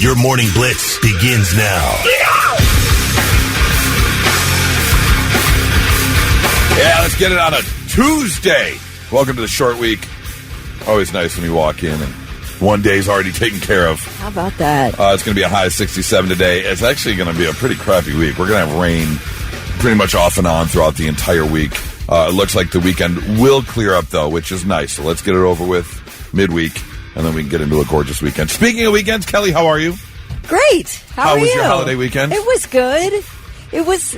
Your morning blitz begins now. Yeah, let's get it on a Tuesday. Welcome to the short week. Always nice when you walk in and one day's already taken care of. How about that? It's going to be a high of 67 today. It's actually going to be a pretty crappy week. We're going to have rain pretty much off and on throughout the entire week. It looks like the weekend will clear up, though, which is nice. So let's get it over with midweek, and then we can get into a gorgeous weekend. Speaking of weekends, Kelly, how are you? Great. How are you? How was your holiday weekend? It was good. It was,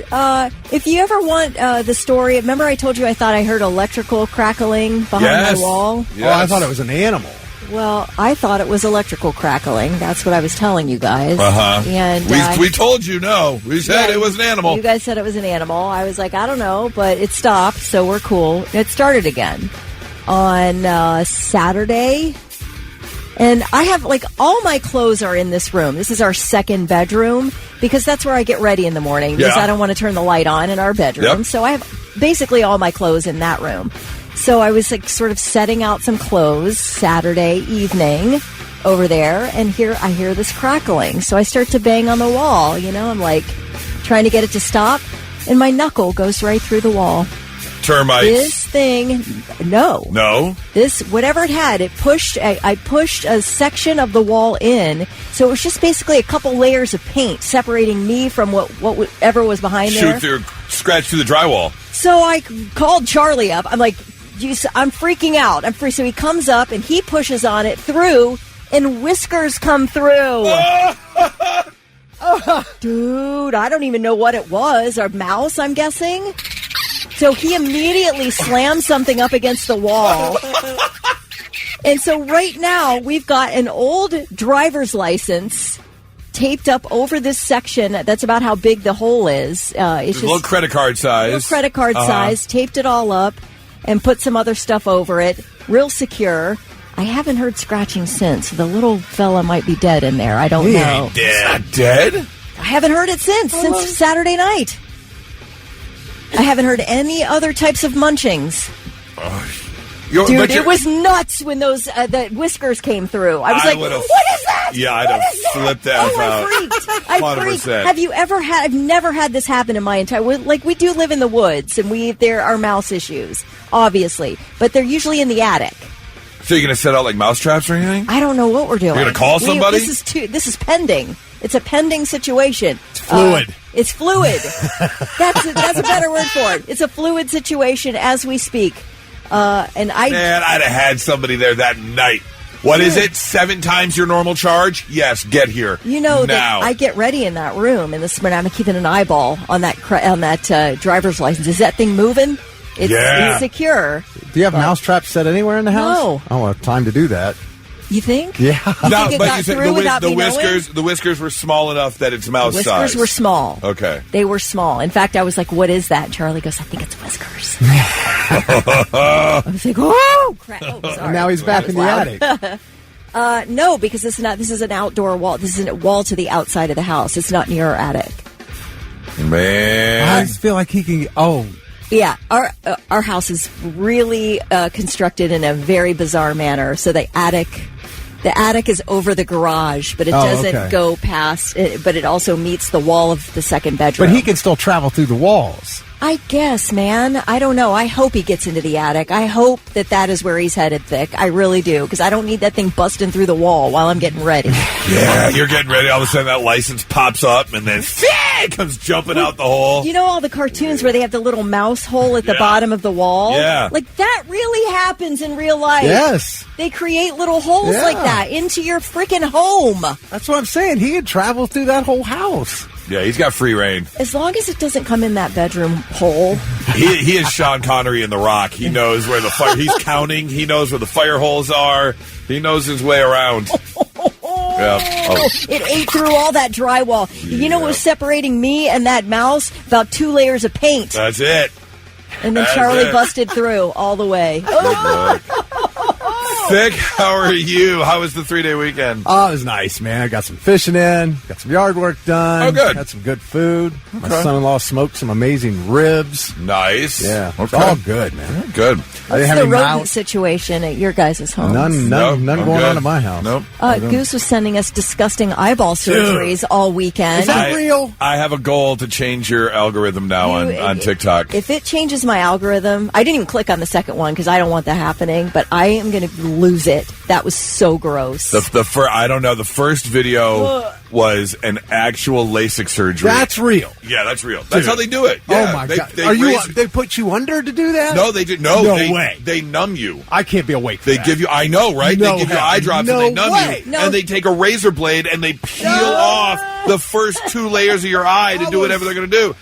if you ever want the story, remember I told you I thought I heard electrical crackling behind my wall? Yes. Oh, I thought it was an animal. Well, I thought it was electrical crackling. That's what I was telling you guys. Uh-huh. And we told you no. We said it was an animal. You guys said it was an animal. I was like, I don't know, but it stopped, so we're cool. It started again on Saturday. And I have, all my clothes are in this room. This is our second bedroom because that's where I get ready in the morning because I don't want to turn the light on in our bedroom. Yep. So I have basically all my clothes in that room. So I was, sort of setting out some clothes Saturday evening over there, and I hear this crackling. So I start to bang on the wall, I'm, trying to get it to stop, and my knuckle goes right through the wall. Termites. This thing, no. This, whatever it had, I pushed a section of the wall in, so it was just basically a couple layers of paint separating me from whatever was behind there. Scratch through the drywall. So I called Charlie up. I'm like, I'm freaking out. So he comes up and he pushes on it through, and whiskers come through. Dude, I don't even know what it was. A mouse, I'm guessing. So he immediately slammed something up against the wall. And so right now, we've got an old driver's license taped up over this section. That's about how big the hole is. It's just a little credit card size. Size. Taped it all up and put some other stuff over it. Real secure. I haven't heard scratching since. The little fella might be dead in there. I don't know. Dead? I haven't heard it since Saturday night. I haven't heard any other types of munchings. Dude, it was nuts when those the whiskers came through. I was like, what is that? Yeah, I'd have flipped that out. I freaked. Have you ever had... I've never had this happen in my entire... we do live in the woods, and there are mouse issues, obviously. But they're usually in the attic. So you're going to set out, mouse traps or anything? I don't know what we're doing. You're going to call somebody? This is pending. It's a pending situation. It's fluid. It's fluid. That's a better word for it. It's a fluid situation as we speak. Man, I'd have had somebody there that night. What is it? 7 times your normal charge? Yes, get here. That I get ready in that room, and this morning I'm keeping an eyeball on that driver's license. Is that thing moving? It's secure. Do you have mouse traps set anywhere in the house? No. I don't have time to do that. You think? Yeah. No, but you said the whiskers were small enough that it's mouse size. The whiskers were small. Okay. They were small. In fact, I was like, what is that? And Charlie goes, I think it's whiskers. I was like, oh, crap. Oh, sorry. And now he's back in the attic. No, because this is an outdoor wall. This is a wall to the outside of the house. It's not near our attic. Man. I just feel like he can... Oh, yeah, our house is really constructed in a very bizarre manner. So the attic is over the garage, but it doesn't go past it, but it also meets the wall of the second bedroom. But he can still travel through the walls. I guess, man. I don't know. I hope he gets into the attic. I hope that is where he's headed, Vic. I really do, because I don't need that thing busting through the wall while I'm getting ready. Yeah, you're getting ready. All of a sudden, that license pops up, and then it comes jumping out the hole. You know all the cartoons where they have the little mouse hole at the bottom of the wall? Yeah. That really happens in real life. Yes. They create little holes like that into your freaking home. That's what I'm saying. He could travel through that whole house. Yeah, he's got free reign. As long as it doesn't come in that bedroom hole. He is Sean Connery in The Rock. He knows where the fire... He's counting. He knows where the fire holes are. He knows his way around. It ate through all that drywall. You know what was separating me and that mouse? About 2 layers of paint. That's it. And then Charlie busted through all the way. Thick, how are you? How was the 3-day weekend? Oh, it was nice, man. I got some fishing in, got some yard work done. Oh, good. Got some good food. My son-in-law smoked some amazing ribs. Nice. Yeah, it's Okay. all good, man. Good. I didn't What's have the any rodent mouth. situation at your guys' home? None I'm going good. on at my house. Nope. Goose was sending us disgusting eyeball surgeries all weekend. Is that real? I have a goal to change your algorithm now on TikTok. If it changes my algorithm, I didn't even click on the second one because I don't want that happening, but I am going to lose it. That was so gross. I don't know. The first video was an actual LASIK surgery. That's real. Yeah, that's real. That's Dude. how they do it. Yeah, Oh my god! raise- They put you under to do that? No, they did. No they, way. They numb you. I can't be awake. For They that. give you. I know, right? No they give you way. eye drops No and they numb way. you, No. and they take a razor blade and they peel off the first 2 layers of your eye to do whatever they're going to do.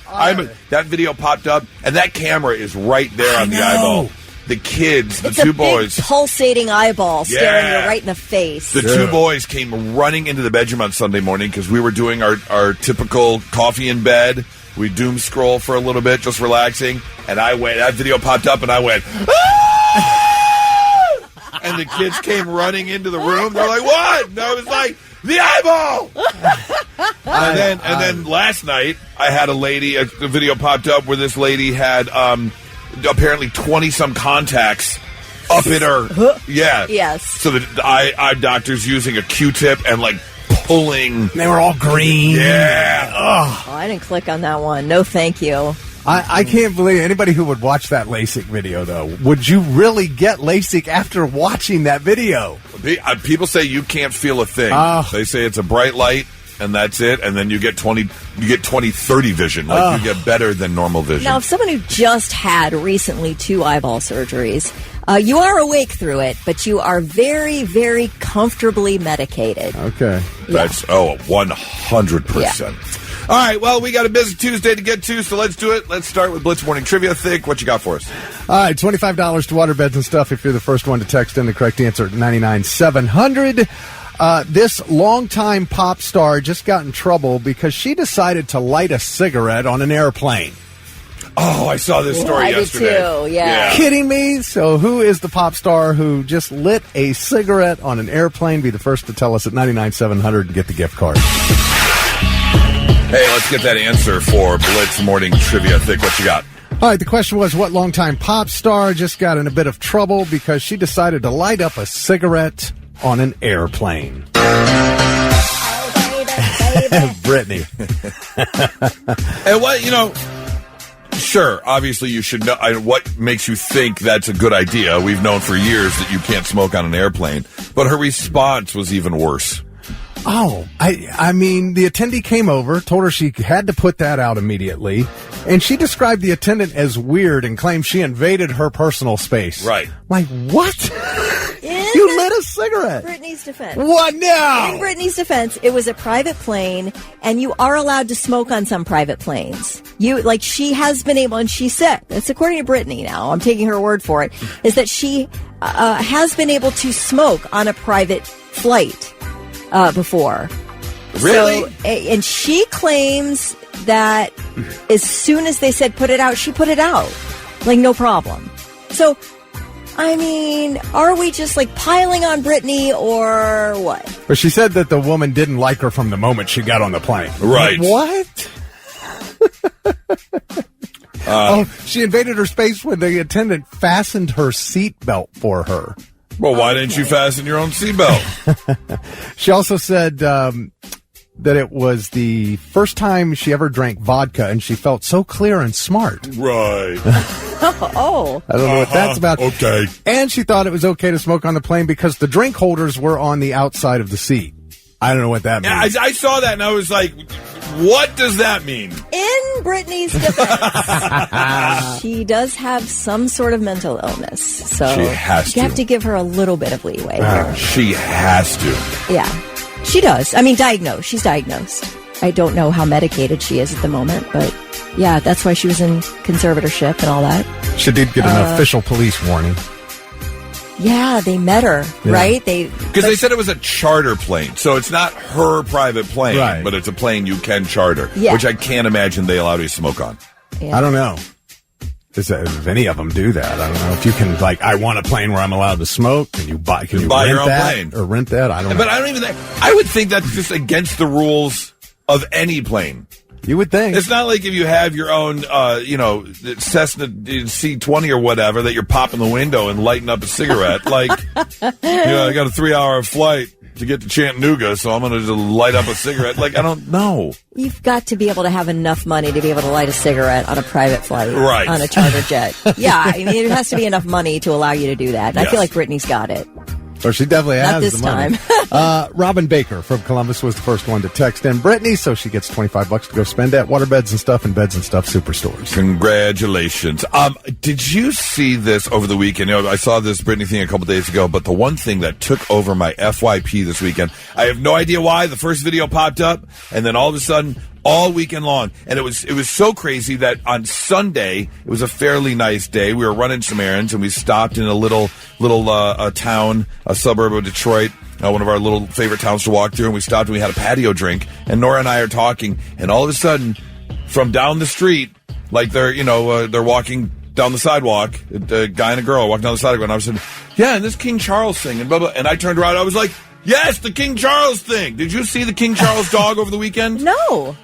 That video popped up, and that camera is right there on the know. eyeball. The kids, the it's two a boys. big pulsating eyeball staring Yeah. you right in the face. The 2 boys came running into the bedroom on Sunday morning because we were doing our typical coffee in bed. We doom scroll for a little bit, just relaxing. And that video popped up, and I went, "Ah!" And the kids came running into the room. They're like, "What?" And I was like, "The eyeball!" and then last night, I had a video popped up where this lady had apparently 20-some contacts up in her. Yeah. Yes. So the eye doctor's using a Q-tip and like pulling. They were all green. Yeah. Oh, I didn't click on that one. No, thank you. I can't believe anybody who would watch that LASIK video, though. Would you really get LASIK after watching that video? People say you can't feel a thing. Oh. They say it's a bright light and that's it, and then you get 20/30 vision. Like you get better than normal vision. Now, if someone who just had recently 2 eyeball surgeries, you are awake through it, but you are very, very comfortably medicated. Okay. That's 100%. All right, well, we got a busy Tuesday to get to, so let's do it. Let's start with Blitz Morning Trivia. Think, what you got for us? All right, $25 to waterbeds and stuff if you're the first one to text in the correct answer at 99700. This longtime pop star just got in trouble because she decided to light a cigarette on an airplane. Oh, I saw this story I did yesterday. too, yeah. Kidding me? So who is the pop star who just lit a cigarette on an airplane? Be the first to tell us at 99700 and get the gift card. Hey, let's get that answer for Blitz Morning Trivia. Think, what you got? All right, the question was, what longtime pop star just got in a bit of trouble because she decided to light up a cigarette on an airplane? Brittany. And what, sure, obviously you should know. What makes you think that's a good idea? We've known for years that you can't smoke on an airplane. But her response was even worse. Oh, I mean, the attendee came over, told her she had to put that out immediately, and she described the attendant as weird and claimed she invaded her personal space. Right. Like, what? You lit a cigarette. Brittany's defense. What now? In Brittany's defense, it was a private plane, and you are allowed to smoke on some private planes. She has been able, and she said, that's according to Brittany now, I'm taking her word for it, is that she has been able to smoke on a private flight before. Really? So, and she claims that as soon as they said put it out, she put it out. Like, no problem. So, I mean, are we just like piling on Brittany or what? But she said that the woman didn't like her from the moment she got on the plane. Right. What? She invaded her space when the attendant fastened her seatbelt for her. Well, why didn't you fasten your own seatbelt? She also said that it was the first time she ever drank vodka, and she felt so clear and smart. Right. Oh. I don't know what that's about. Okay. And she thought it was okay to smoke on the plane because the drink holders were on the outside of the seat. I don't know what that means. Yeah, I saw that and I was like, what does that mean? In Brittany's defense, she does have some sort of mental illness. So She has you have to. to give her a little bit of leeway here. She has to. Yeah. She does. I mean, diagnosed. She's diagnosed. I don't know how medicated she is at the moment, but yeah, that's why she was in conservatorship and all that. She did get an official police warning. Yeah, they met her, Yeah. right? Because they said it was a charter plane, so it's not her private plane, Right. but it's a plane you can charter, Yeah. which I can't imagine they allow you to smoke on. Yeah. I don't know. if any of them do that. I don't know if you can, I want a plane where I'm allowed to smoke. Can you buy your rent own that plane or rent that? I don't know. But I don't even think, I would think that's just against the rules of any plane. You would think. It's not like if you have your own, Cessna C-20 or whatever that you're popping the window and lighting up a cigarette. I got a 3-hour flight to get to Chattanooga, so I'm going to just light up a cigarette. I don't know. You've got to be able to have enough money to be able to light a cigarette on a private flight. Right. On a charter jet. Yeah, I mean, there has to be enough money to allow you to do that. And I feel like Brittany's got it. Well, she definitely has Not this the money. time. Robin Baker from Columbus was the first one to text in Brittany, so she gets $25 to go spend at Waterbeds and Stuff and Beds and Stuff Superstores. Congratulations. Did you see this over the weekend? I saw this Brittany thing a couple days ago, but the one thing that took over my FYP this weekend, I have no idea why. The first video popped up, and then all of a sudden, all weekend long. And it was so crazy that on Sunday, it was a fairly nice day. We were running some errands, and we stopped in a little town, a suburb of Detroit, one of our little favorite towns to walk through, and we stopped and we had a patio drink, and Nora and I are talking, and all of a sudden, from down the street, they're walking down the sidewalk, a guy and a girl walking down the sidewalk, and I was saying, yeah, and this King Charles thing, and blah, blah, and I turned around, I was like, yes, the King Charles thing. Did you see the King Charles dog over the weekend? No.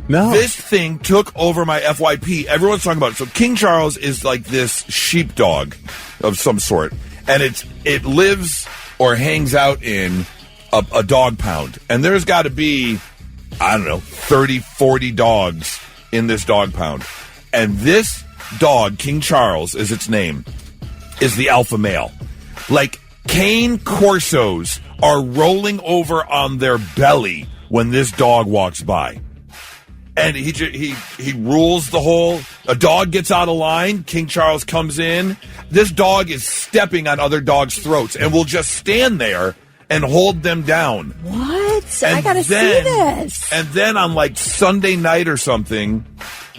This thing took over my FYP. Everyone's talking about it. So King Charles is like this sheepdog of some sort, and it lives or hangs out in a dog pound. And there's got to be, 30, 40 dogs in this dog pound. And this dog, King Charles is its name, is the alpha male. Cane Corsos are rolling over on their belly when this dog walks by. And he rules the whole. A dog gets out of line. King Charles comes in. This dog is stepping on other dogs' throats and will just stand there and hold them down. What? I gotta see this. And then on Sunday night or something,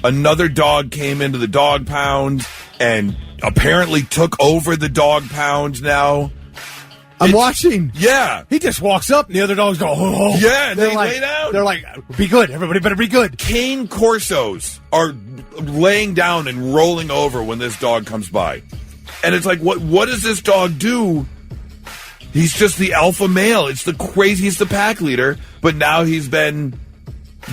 another dog came into the dog pound and apparently took over the dog pound now. I'm watching. Yeah. He just walks up and the other dogs go, oh. Yeah, and they lay down. They're like, be good. Everybody better be good. Cane Corsos are laying down and rolling over when this dog comes by. And it's like, what does this dog do? He's just the alpha male. It's the craziest, the pack leader, but now he's been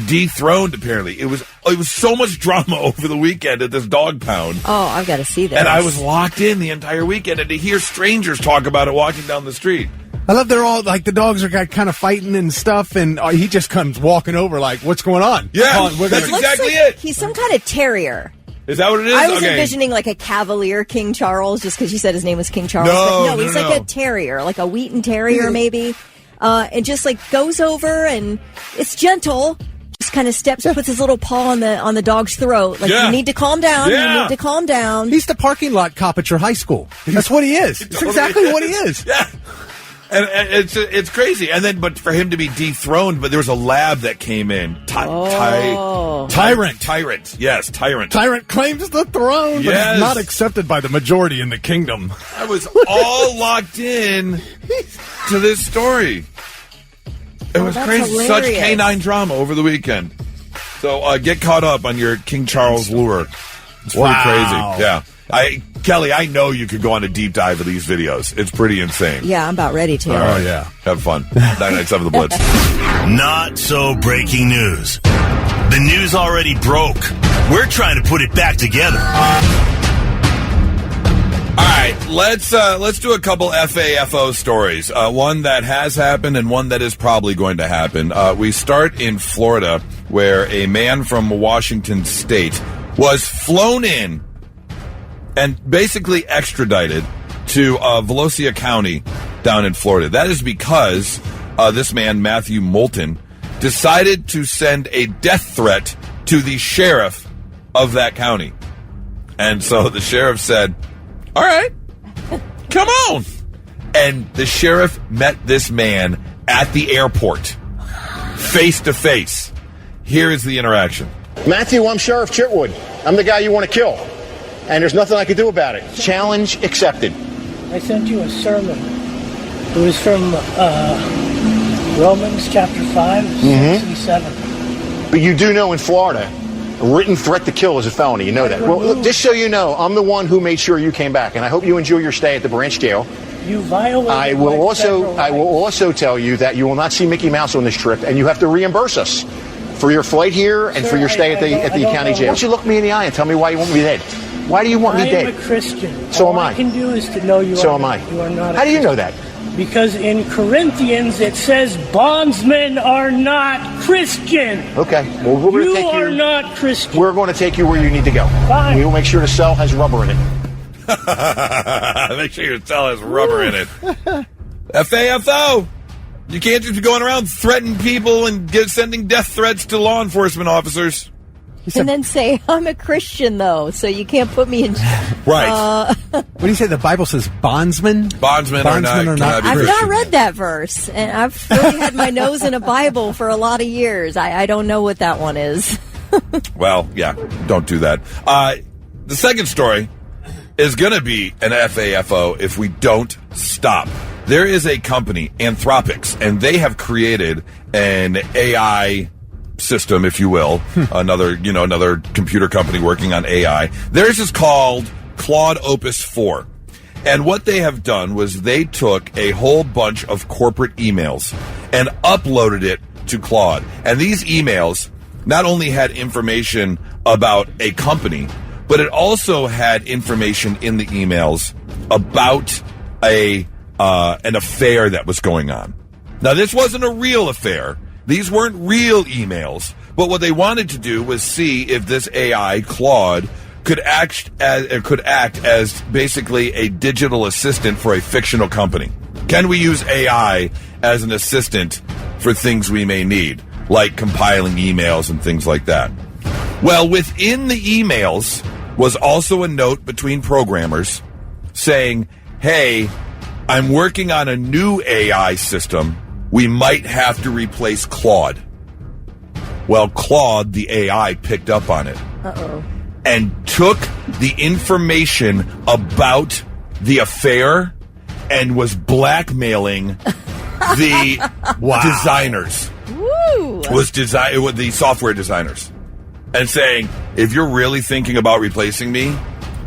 dethroned, apparently. It was so much drama over the weekend at this dog pound. Oh, I've got to see this. And I was locked in the entire weekend, and to hear strangers talk about it walking down the street. I love they're all, the dogs are kind of fighting and stuff, and he just comes walking over what's going on? Yeah, that's exactly it. He's some kind of terrier. Is that what it is? I was envisioning a Cavalier King Charles, just because you said his name was King Charles. No, he's like a terrier, like a Wheaton Terrier maybe. And just goes over, and it's gentle. Just kind of steps, puts his little paw on the dog's throat. You need to calm down. Yeah. You need to calm down. He's the parking lot cop at your high school. That's what he is. That's exactly what he is. Yeah. And it's crazy. And then, but for him to be dethroned, but there was a lab that came in. Tyrant. Yes, Tyrant. Tyrant claims the throne, but is not accepted by the majority in the kingdom. I was all locked in to this story. It was crazy. Hilarious. Such canine drama over the weekend. So get caught up on your King Charles lure. It's pretty crazy. Yeah. Kelly, I know you could go on a deep dive of these videos. It's pretty insane. Yeah, I'm about ready to. Oh, yeah. Have fun. 997 The Blitz. Not so breaking news. The news already broke. We're trying to put it back together. All right, let's do a couple FAFO stories. One that has happened and one that is probably going to happen. We start in Florida, where a man from Washington State was flown in and basically extradited to Volusia County down in Florida. That is because this man, Matthew Moulton, decided to send a death threat to the sheriff of that county. And so the sheriff said, all right, come on. And the sheriff met this man at the airport, face to face. Here is the interaction. Matthew, I'm Sheriff Chitwood. I'm the guy you want to kill. And there's nothing I can do about it. Challenge accepted. I sent you a sermon. It was from Romans chapter 5, 6 and 7. But you do know in Florida, written threat to kill is a felony. You know that. Well, look, just so you know, I'm the one who made sure you came back, and I hope you enjoy your stay at the branch jail. You violated I will also tell you that you will not see Mickey Mouse on this trip, and you have to reimburse us for your flight here and for your stay at the county jail. Why don't you look me in the eye and tell me why you want me dead? Why do you want me dead? I'm a Christian. So All am I. I can do is to know you So are am I. You are not. How do you know that? Because in Corinthians it says bondsmen are not Christian. Okay. Well, we're going to take you. You are not Christian. We're going to take you where you need to go. Fine. We will make sure the cell has rubber in it. Make sure your cell has rubber in it. FAFO. You can't just be going around threatening people and sending death threats to law enforcement officers. And then say, I'm a Christian, though, so you can't put me in... Right. What do you say? The Bible says bondsmen? Bondsmen are not I've Christian. not read that verse, and I've really had my nose in a Bible for a lot of years. I don't know what that one is. Well, yeah, don't do that. The second story is going to be an FAFO if we don't stop. There is a company, Anthropics, and they have created an AI system, if you will, another computer company working on AI. Theirs is called Claude Opus 4. And what they have done was they took a whole bunch of corporate emails and uploaded it to Claude. And these emails not only had information about a company, but it also had information in the emails about an affair that was going on. Now, this wasn't a real affair. These weren't real emails, but what they wanted to do was see if this AI, Claude, could act as basically a digital assistant for a fictional company. Can we use AI as an assistant for things we may need, like compiling emails and things like that? Well, within the emails was also a note between programmers saying, hey, I'm working on a new AI system. We might have to replace Claude. Well, Claude, the AI, picked up on it. And took the information about the affair and was blackmailing the designers. Woo! Was the software designers. And saying, if you're really thinking about replacing me,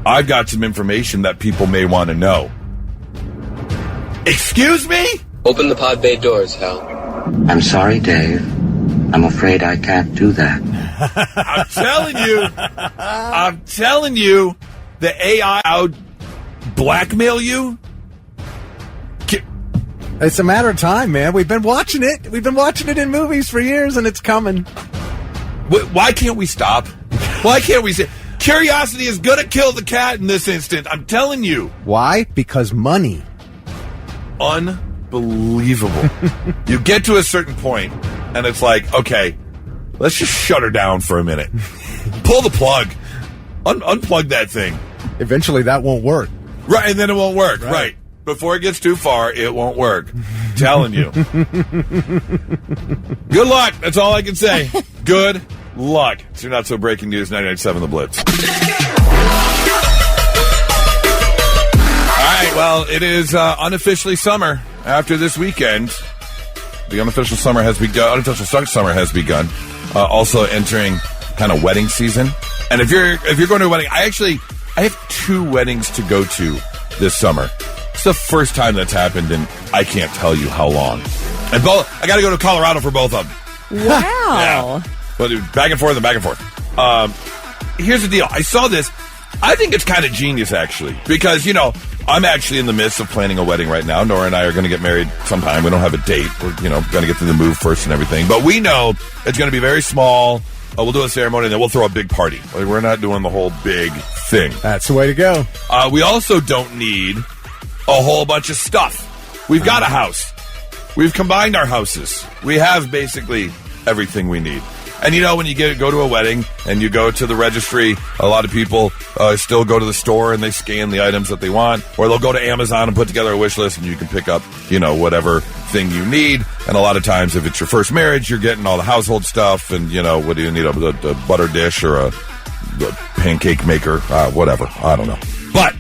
I've got some information that people may want to know. Excuse me? Open the pod bay doors, Hal. I'm sorry, Dave. I'm afraid I can't do that. I'm telling you, the AI out blackmail you? It's a matter of time, man. We've been watching it. We've been watching it in movies for years, and it's coming. Why can't we stop? Why can't we say... Curiosity is going to kill the cat in this instant. I'm telling you. Why? Because money. Unbelievable. You get to a certain point, and it's like, okay, let's just shut her down for a minute. Pull the plug. Unplug that thing. Eventually, that won't work. Right, and then it won't work. Right. Before it gets too far, it won't work. Telling you. Good luck. That's all I can say. Good luck. It's your Not So Breaking News, 99.7 The Blitz. All right, well, it is unofficially summer after this weekend. The unofficial summer has begun. Unofficial summer has begun. Also entering kind of wedding season. And if you're going to a wedding, I have 2 weddings to go to this summer. It's the first time that's happened in I can't tell you how long. And I got to go to Colorado for both of them. Wow. Yeah. But back and forth and back and forth. Here's the deal. I saw this. I think it's kind of genius, actually, because, I'm actually in the midst of planning a wedding right now. Nora and I are going to get married sometime. We don't have a date. We're, going to get through the move first and everything. But we know it's going to be very small. We'll do a ceremony, and then we'll throw a big party. We're not doing the whole big thing. That's the way to go. We also don't need a whole bunch of stuff. We've got a house. We've combined our houses. We have basically everything we need. And when you go to a wedding and you go to the registry, a lot of people still go to the store and they scan the items that they want, or they'll go to Amazon and put together a wish list and you can pick up, whatever thing you need. And a lot of times, if it's your first marriage, you're getting all the household stuff and, what do you need, a butter dish or a pancake maker, whatever. I don't know. But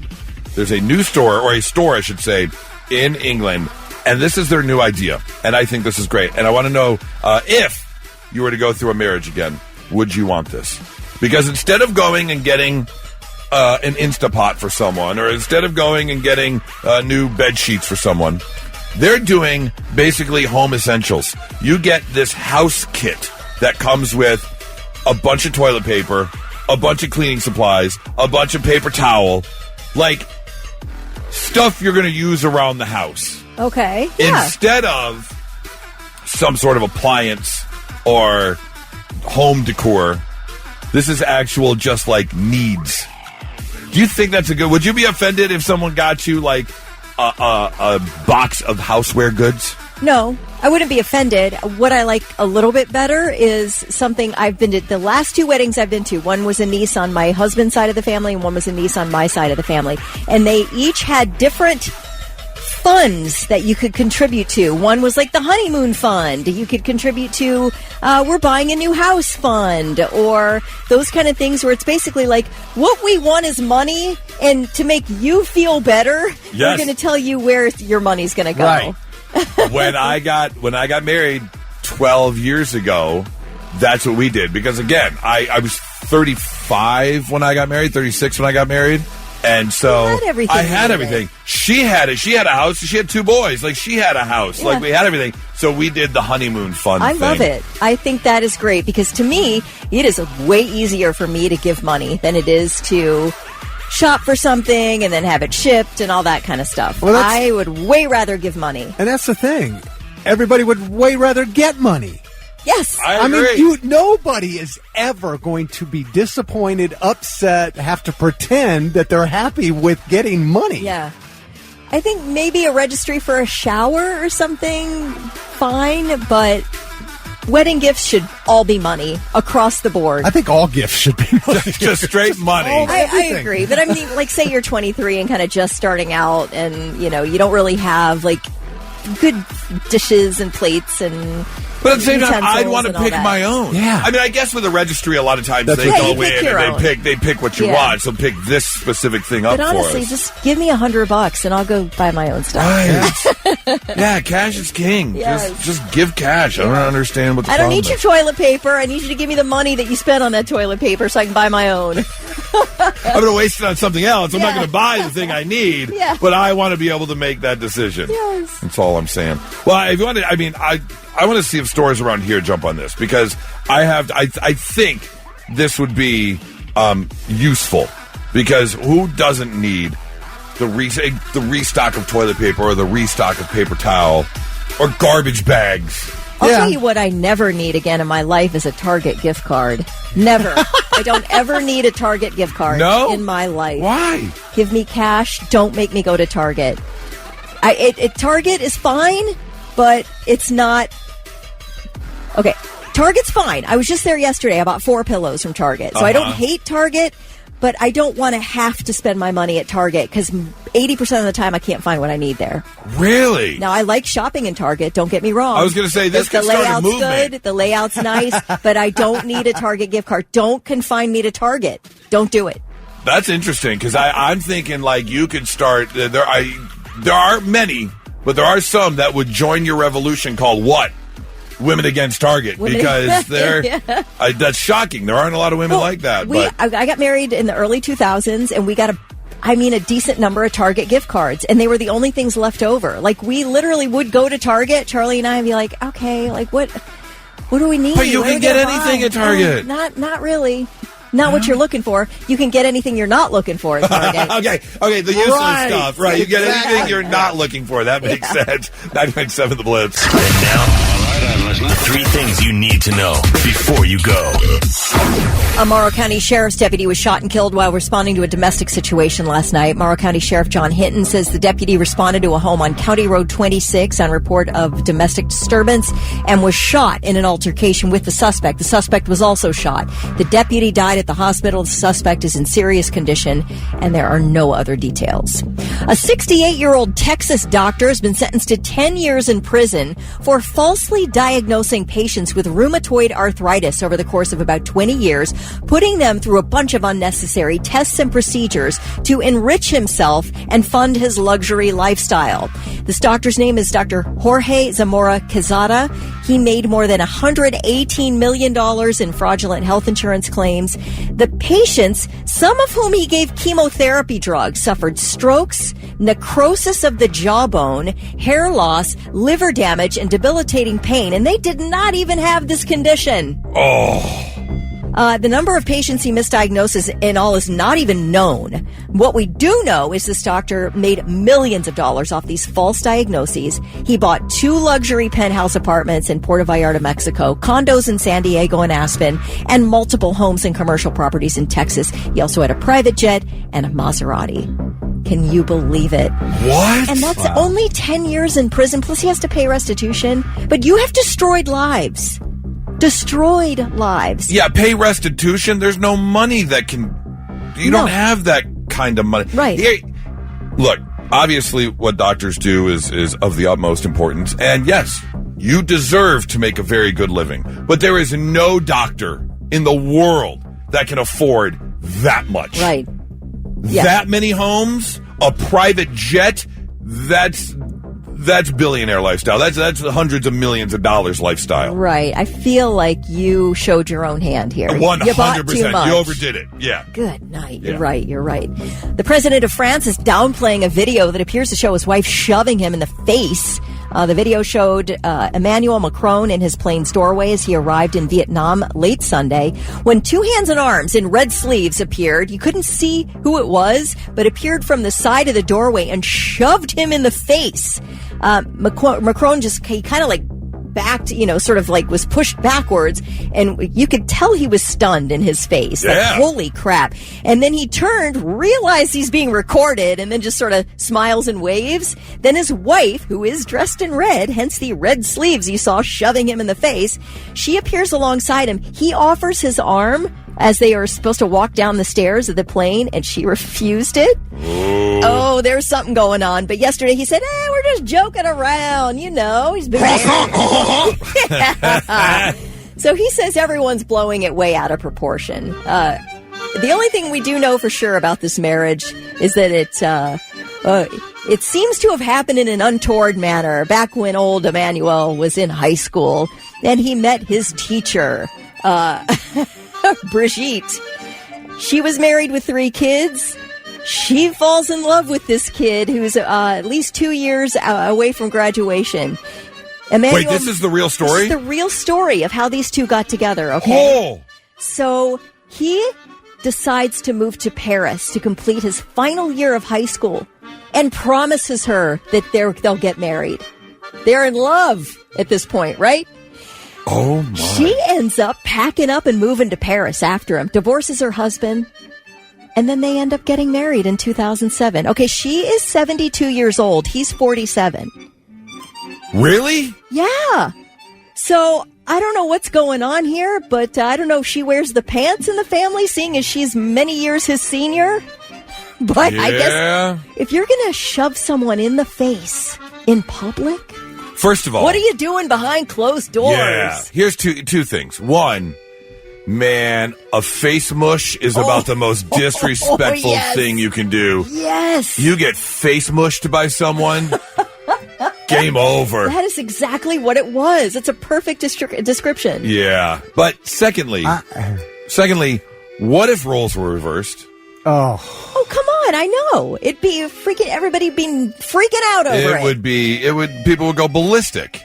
there's a new store, or a store, I should say, in England, and this is their new idea. And I think this is great. And I want to know if you were to go through a marriage again, would you want this? Because instead of going and getting an Instapot for someone, or instead of going and getting new bed sheets for someone, they're doing basically home essentials. You get this house kit that comes with a bunch of toilet paper, a bunch of cleaning supplies, a bunch of paper towel, like stuff you're going to use around the house. Okay. Yeah. Instead of some sort of appliance or home decor, this is actual just like needs. Do you think that's a good... Would you be offended if someone got you like a box of houseware goods? No, I wouldn't be offended. What I like a little bit better is something I've been to. The last 2 weddings I've been to, one was a niece on my husband's side of the family and one was a niece on my side of the family. And they each had different funds that you could contribute to. One was like the honeymoon fund. You could contribute to we're buying a new house fund, or those kind of things where it's basically like what we want is money, and to make you feel better, we're going to tell you where your money's going to go. Right. When I got married 12 years ago, that's what we did. Because again, I was 35 when I got married, 36 when I got married. And so I had everything. She had it. She had a house. She had 2 boys. Like, she had a house. Yeah. Like, we had everything. So we did the honeymoon fun thing. I love it. I think that is great because to me, it is way easier for me to give money than it is to shop for something and then have it shipped and all that kind of stuff. Well, I would way rather give money. And that's the thing. Everybody would way rather get money. Yes. I agree. mean, nobody is ever going to be disappointed, upset, have to pretend that they're happy with getting money. Yeah. I think maybe a registry for a shower or something, fine, but wedding gifts should all be money across the board. I think all gifts should be money. just straight money. I agree. But I mean, like, say you're 23 and kind of just starting out and, you don't really have, like, good dishes and plates and... But at the same time, I'd want to pick my own. Yeah. I mean, I guess with a registry, a lot of times they go in and they pick what you want. So pick this specific thing up for us. But honestly, just give me $100 and I'll go buy my own stuff. Right. Yeah, cash is king. Yes. Just give cash. I don't understand what the I don't problem need your toilet paper. I need you to give me the money that you spent on that toilet paper so I can buy my own. I'm going to waste it on something else. I'm not going to buy the thing I need, but I want to be able to make that decision. Yes. That's all I'm saying. Well, if you want to, I mean, I want to see if stores around here jump on this because I think this would be useful because who doesn't need the restock of toilet paper or the restock of paper towel or garbage bags? I'll tell you what I never need again in my life is a Target gift card. Never. I don't ever need a Target gift card in my life. Why? Give me cash. Don't make me go to Target. Target is fine, but it's not... Okay, Target's fine. I was just there yesterday. I bought 4 pillows from Target. So I don't hate Target, but I don't want to have to spend my money at Target because 80% of the time I can't find what I need there. Really? Now, I like shopping in Target. Don't get me wrong. I was going to say, this could start a movement. The layout's good. The layout's nice, but I don't need a Target gift card. Don't confine me to Target. Don't do it. That's interesting because I'm thinking like you could start. There aren't many, but there are some that would join your revolution called what? Women Against Target, because they're that's shocking. There aren't a lot of women like that. I got married in the early 2000s, and we got a decent number of Target gift cards, and they were the only things left over. Like, we literally would go to Target, Charlie and I, and be like, okay, like, what do we need? But you can get anything at Target. Not really. Not what you're looking for. You can get anything you're not looking for at Target. Okay, the useless stuff. Right, you get anything you're not looking for. That makes sense. 9.7 The Blitz. And now, the 3 things you need to know before you go. A Morrow County Sheriff's deputy was shot and killed while responding to a domestic situation last night. Morrow County Sheriff John Hinton says the deputy responded to a home on County Road 26 on report of domestic disturbance and was shot in an altercation with the suspect. The suspect was also shot. The deputy died at the hospital. The suspect is in serious condition, and there are no other details. A 68-year-old Texas doctor has been sentenced to 10 years in prison for falsely diagnosing diagnosing patients with rheumatoid arthritis over the course of about 20 years, putting them through a bunch of unnecessary tests and procedures to enrich himself and fund his luxury lifestyle. This doctor's name is Dr. Jorge Zamora Quezada. He made more than $118 million in fraudulent health insurance claims. The patients, some of whom he gave chemotherapy drugs, suffered strokes, necrosis of the jawbone, hair loss, liver damage, and debilitating pain. And they did not even have this condition. The number of patients he misdiagnosed in all is not even known. What we do know is this doctor made millions of dollars off these false diagnoses. He bought 2 luxury penthouse apartments in Puerto Vallarta, Mexico, condos in San Diego and Aspen, and multiple homes and commercial properties in Texas. He also had a private jet and a Maserati. Can you believe it? What? And that's only 10 years in prison, plus he has to pay restitution. But you have destroyed lives. Destroyed lives. Yeah, pay restitution. There's no money that can... You don't have that kind of money. Right. Look, obviously what doctors do is of the utmost importance. And yes, you deserve to make a very good living. But there is no doctor in the world that can afford that much. Right. Yeah. That many homes, a private jet, that's billionaire lifestyle. That's hundreds of millions of dollars lifestyle. Right. I feel like you showed your own hand here. 100%. You bought too much. You overdid it. Yeah. Good night. Yeah. You're right. The president of France is downplaying a video that appears to show his wife shoving him in the face. The video showed Emmanuel Macron in his plane's doorway as he arrived in Vietnam late Sunday. When 2 hands and arms in red sleeves appeared, you couldn't see who it was, but appeared from the side of the doorway and shoved him in the face. Macron he kind of like backed, sort of like was pushed backwards, and you could tell he was stunned in his face. Like, holy crap. And then he turned, realized he's being recorded, and then just sort of smiles and waves. Then his wife, who is dressed in red, hence the red sleeves you saw shoving him in the face, she appears alongside him. He offers his arm as they are supposed to walk down the stairs of the plane, and she refused it. Ooh. Oh, there's something going on. But yesterday he said, we're just joking around, he's been So he says everyone's blowing it way out of proportion. The only thing we do know for sure about this marriage is that it seems to have happened in an untoward manner back when old Emmanuel was in high school, and he met his teacher, Brigitte. She was married with 3 kids. She falls in love with this kid who's at least 2 years away from graduation. Emmanuel, wait, this is the real story? This is the real story of how these two got together, okay? Oh. So he decides to move to Paris to complete his final year of high school and promises her that they'll get married. They're in love at this point, right? Oh, my. She ends up packing up and moving to Paris after him, divorces her husband, and then they end up getting married in 2007. Okay, she is 72 years old. He's 47. Really? Yeah. So I don't know what's going on here, but I don't know if she wears the pants in the family, seeing as she's many years his senior. But yeah. I guess if you're going to shove someone in the face in public... First of all... What are you doing behind closed doors? Yeah. Here's two things. One, man, a face mush is about the most disrespectful thing you can do. Yes. You get face mushed by someone... Game over. That is exactly what it was. It's a perfect description. Yeah. But secondly, what if roles were reversed? Oh, come on. I know. It'd be everybody being freaking out over it. People would go ballistic.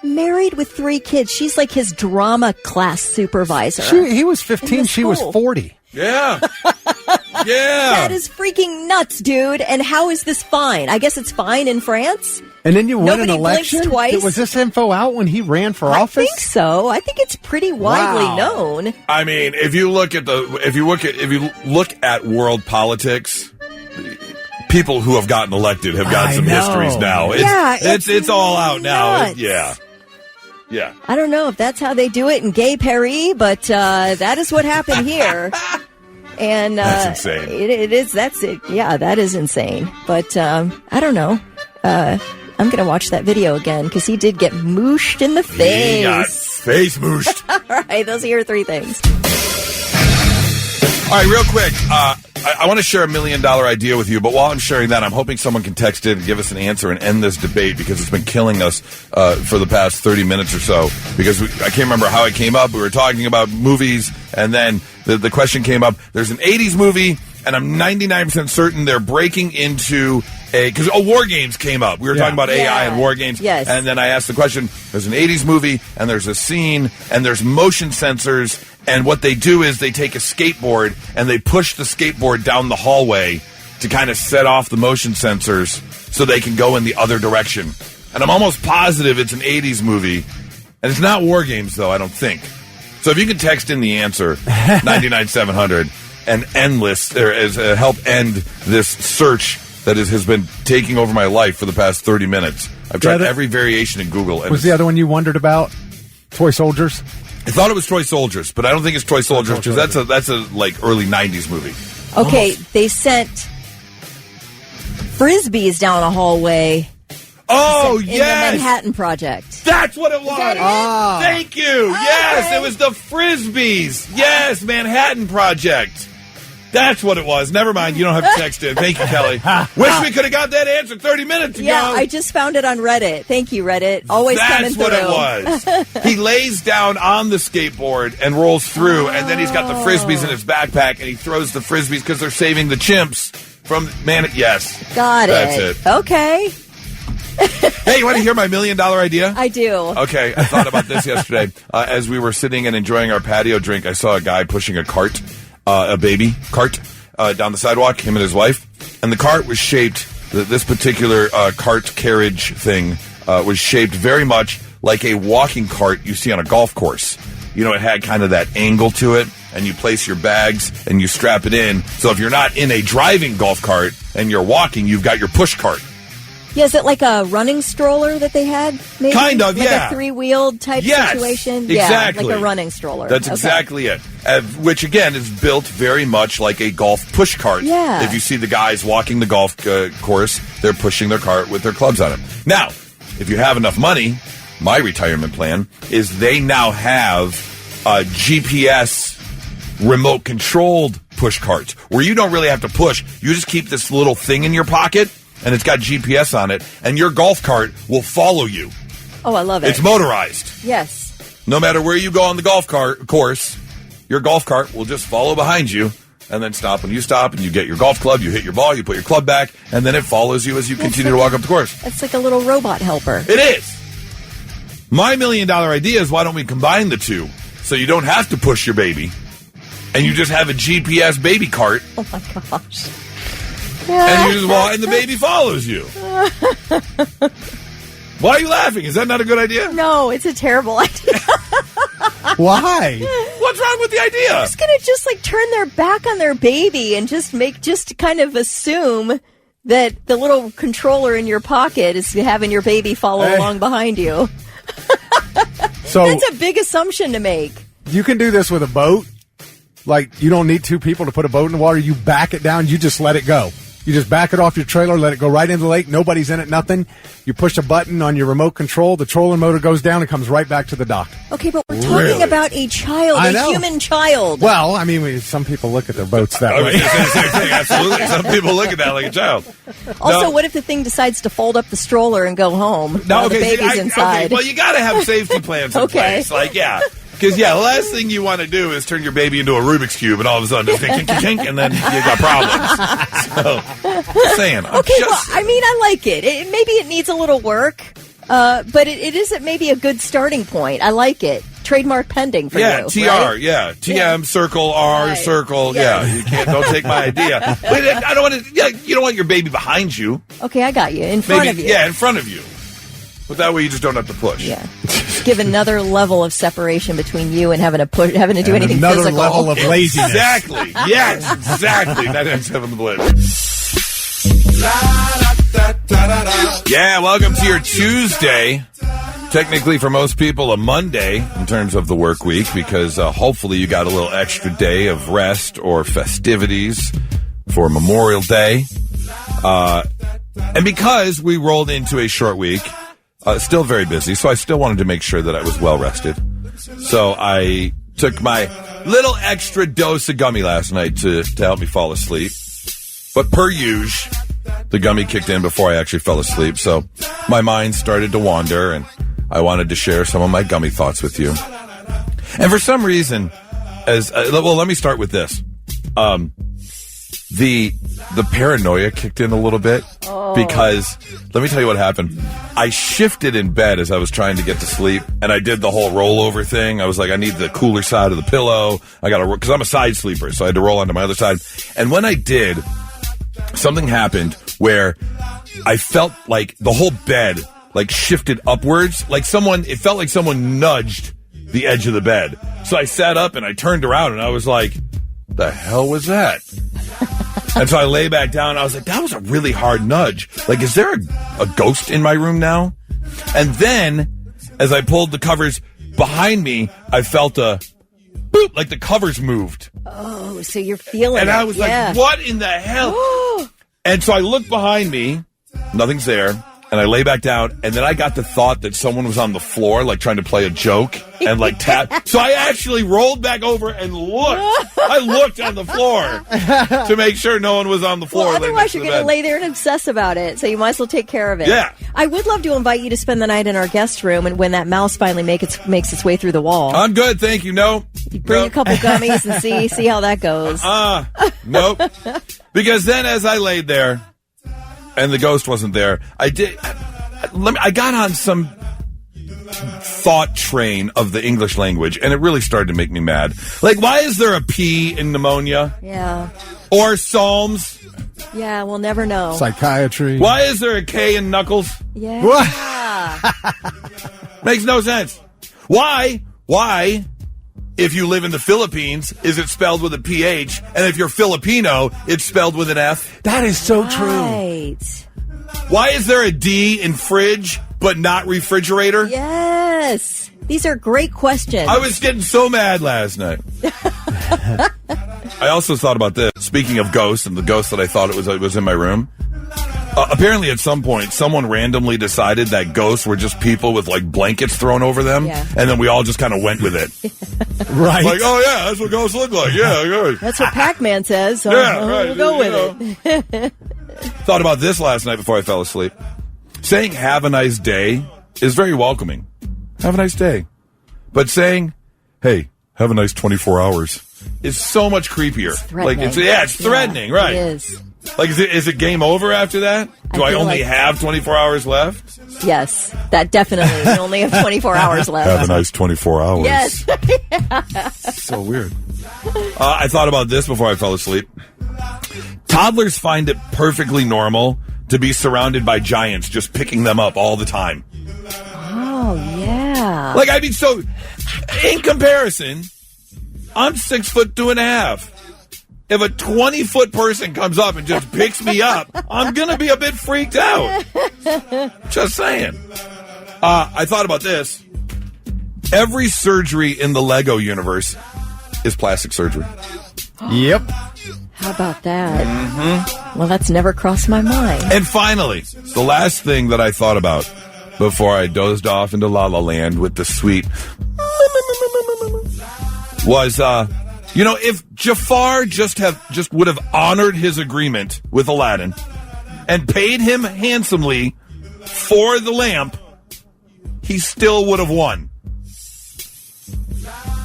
Married with 3 kids. She's like his drama class supervisor. He was 15. She was 40. Yeah. Yeah. That is freaking nuts, dude. And how is this fine? I guess it's fine in France. And then you win an election? Twice. Was this info out when he ran for office? I think so. I think it's pretty widely known. I mean, if you look at world politics, people who have gotten elected have gotten some histories now. It's all out now. Yeah. I don't know if that's how they do it in Gay Paris, but that is what happened here. And that's insane. It is. That's it. Yeah, that is insane. But I don't know. I'm going to watch that video again because he did get mooshed in the face. He got face mooshed. All right, those are your three things. All right, real quick. I want to share $1 million idea with you, but while I'm sharing that, I'm hoping someone can text in and give us an answer and end this debate because it's been killing us for the past 30 minutes or so. Because I can't remember how it came up. We were talking about movies, and then the question came up. There's an 80s movie, and I'm 99% certain they're breaking into because War Games came up. We were talking about AI and War Games. Yes. And then I asked the question, there's an 80s movie, and there's a scene, and there's motion sensors, and what they do is they take a skateboard, and they push the skateboard down the hallway to kind of set off the motion sensors so they can go in the other direction. And I'm almost positive it's an 80s movie, and it's not War Games, though, I don't think. So if you can text in the answer, 99700, and help end this search that has been taking over my life for the past 30 minutes. I've tried every variation in Google. And was the other one you wondered about? Toy Soldiers? I thought it was Toy Soldiers, but I don't think it's Toy Soldiers because that's a like early 90s movie. Okay, They sent Frisbees down a hallway. Oh, in yes! the Manhattan Project. That's what it was! Thank you! Yes, it was the Frisbees! Yes, Manhattan Project. That's what it was. Never mind. You don't have to text in. Thank you, Kelly. Wish we could have got that answer 30 minutes ago. Yeah, I just found it on Reddit. Thank you, Reddit. Always coming through. That's what it was. He lays down on the skateboard and rolls through, and then he's got the Frisbees in his backpack, and he throws the Frisbees because they're saving the chimps from Yes. Got it. That's it. Okay. Hey, you want to hear my $1 million idea? I do. Okay, I thought about this yesterday. As we were sitting and enjoying our patio drink, I saw a guy pushing a cart. A baby cart down the sidewalk, him and his wife. And the cart was shaped, this particular cart carriage thing was shaped very much like a walking cart you see on a golf course. You know, it had kind of that angle to it, and you place your bags and you strap it in. So if you're not in a driving golf cart and you're walking, you've got your push cart. Yeah, is it like a running stroller that they had? Maybe? Kind of, like yeah. a three-wheeled type situation? Exactly. Yeah, like a running stroller. That's exactly it. Which, again, is built very much like a golf push cart. Yeah. If you see the guys walking the golf course, they're pushing their cart with their clubs on it. Now, if you have enough money, my retirement plan is they now have GPS remote-controlled push carts where you don't really have to push. You just keep this little thing in your pocket, and it's got GPS on it, and your golf cart will follow you. Oh, I love it. It's motorized. Yes. No matter where you go on the golf course, your golf cart will just follow behind you and then stop when you stop, and you get your golf club, you hit your ball, you put your club back, and then it follows you as you continue to walk up the course. It's like a little robot helper. It is. My $1 million idea is why don't we combine the two so you don't have to push your baby and you just have a GPS baby cart. Oh, my gosh. And you just walk, and the baby follows you. Why are you laughing? Is that not a good idea? No, it's a terrible idea. Why? What's wrong with the idea? They're just going to just like turn their back on their baby and just kind of assume that the little controller in your pocket is having your baby follow along behind you. So that's a big assumption to make. You can do this with a boat. Like, you don't need two people to put a boat in the water. You back it down. You just let it go. You just back it off your trailer, let it go right into the lake. Nobody's in it, nothing. You push a button on your remote control. The trolling motor goes down and comes right back to the dock. Okay, but we're talking about a child, a human child. Well, I mean, some people look at their boats that way. Absolutely. Some people look at that like a child. Also, what if the thing decides to fold up the stroller and go home while the baby's inside? Okay, well, you got to have safety plans in place. Like, yeah. Because, the last thing you want to do is turn your baby into a Rubik's Cube and all of a sudden just kink, and then you got problems. So, just saying. Okay, well, I mean, I like it. Maybe it needs a little work, but it is maybe a good starting point. I like it. Trademark pending for you. Yeah, TR, right? Yeah. TM, circle, R, right. Circle. Yeah, you don't take my idea. But I don't want to, you don't want your baby behind you. Okay, I got you. In front of you. Yeah, in front of you. But that way you just don't have to push. Yeah. Give another level of separation between you and having to do anything another physical. Another level of laziness. Exactly. Yes, exactly. 997 The Blitz. Yeah, welcome to your Tuesday. Technically, for most people, a Monday in terms of the work week, because hopefully you got a little extra day of rest or festivities for Memorial Day. And because we rolled into a short week, still very busy, so I still wanted to make sure that I was well rested. So I took my little extra dose of gummy last night to help me fall asleep. But per usual, the gummy kicked in before I actually fell asleep. So my mind started to wander, and I wanted to share some of my gummy thoughts with you. And for some reason, let me start with this. The paranoia kicked in a little bit because let me tell you what happened. I shifted in bed as I was trying to get to sleep, and I did the whole rollover thing. I was like, I need the cooler side of the pillow. I got to, because I'm a side sleeper, so I had to roll onto my other side. And when I did, something happened where I felt like the whole bed like shifted upwards, it felt like someone nudged the edge of the bed. So I sat up and I turned around and I was like, the hell was that? And so I lay back down and I was like, that was a really hard nudge. Like, is there a ghost in my room now? And then as I pulled the covers behind me, I felt a boop, like the covers moved. Oh, so you're feeling and it. I was like, what in the hell? And so I looked behind me, nothing's there. And I lay back down, and then I got the thought that someone was on the floor, like trying to play a joke and like tap. So I actually rolled back over and looked. I looked on the floor to make sure no one was on the floor. Well, otherwise you're going to lay there and obsess about it. So you might as well take care of it. Yeah. I would love to invite you to spend the night in our guest room, and when that mouse finally makes its way through the wall. I'm good, thank you. No. You bring a couple gummies and see how that goes. Nope. Because then as I laid there, and the ghost wasn't there, I got on some thought train of the English language, and it really started to make me mad. Like, why is there a P in pneumonia? Yeah. Or Psalms? Yeah, we'll never know. Psychiatry. Why is there a K in Knuckles? Yeah. Makes no sense. Why, if you live in the Philippines, is it spelled with a PH? And if you're Filipino, it's spelled with an F? That is so true. Right. Why is there a D in fridge, but not refrigerator? Yes. These are great questions. I was getting so mad last night. I also thought about this. Speaking of ghosts and the ghost that I thought it was in my room. Apparently at some point, someone randomly decided that ghosts were just people with like blankets thrown over them. Yeah. And then we all just kind of went with it. Right. Like, oh yeah, that's what ghosts look like. Yeah, good. That's what Pac-Man says. So Yeah, right. We'll go with it. Thought about this last night before I fell asleep. Saying have a nice day is very welcoming. Have a nice day. But saying, hey, have a nice 24 hours is so much creepier. It's threatening. It's threatening, right? It is. Like, is it game over after that? Do I only have 24 hours left? Yes, that definitely. You only have 24 hours left. Have a nice 24 hours. Yes. So weird. I thought about this before I fell asleep. Toddlers find it perfectly normal to be surrounded by giants just picking them up all the time. Oh, yeah. Like, I mean, so, in comparison, I'm 6'2.5". If a 20-foot person comes up and just picks me up, I'm going to be a bit freaked out. Just saying. I thought about this. Every surgery in the Lego universe is plastic surgery. Yep. How about that? Mm-hmm. Well, that's never crossed my mind. And finally, the last thing that I thought about before I dozed off into La La Land with the sweet was, if Jafar just would have honored his agreement with Aladdin and paid him handsomely for the lamp, he still would have won.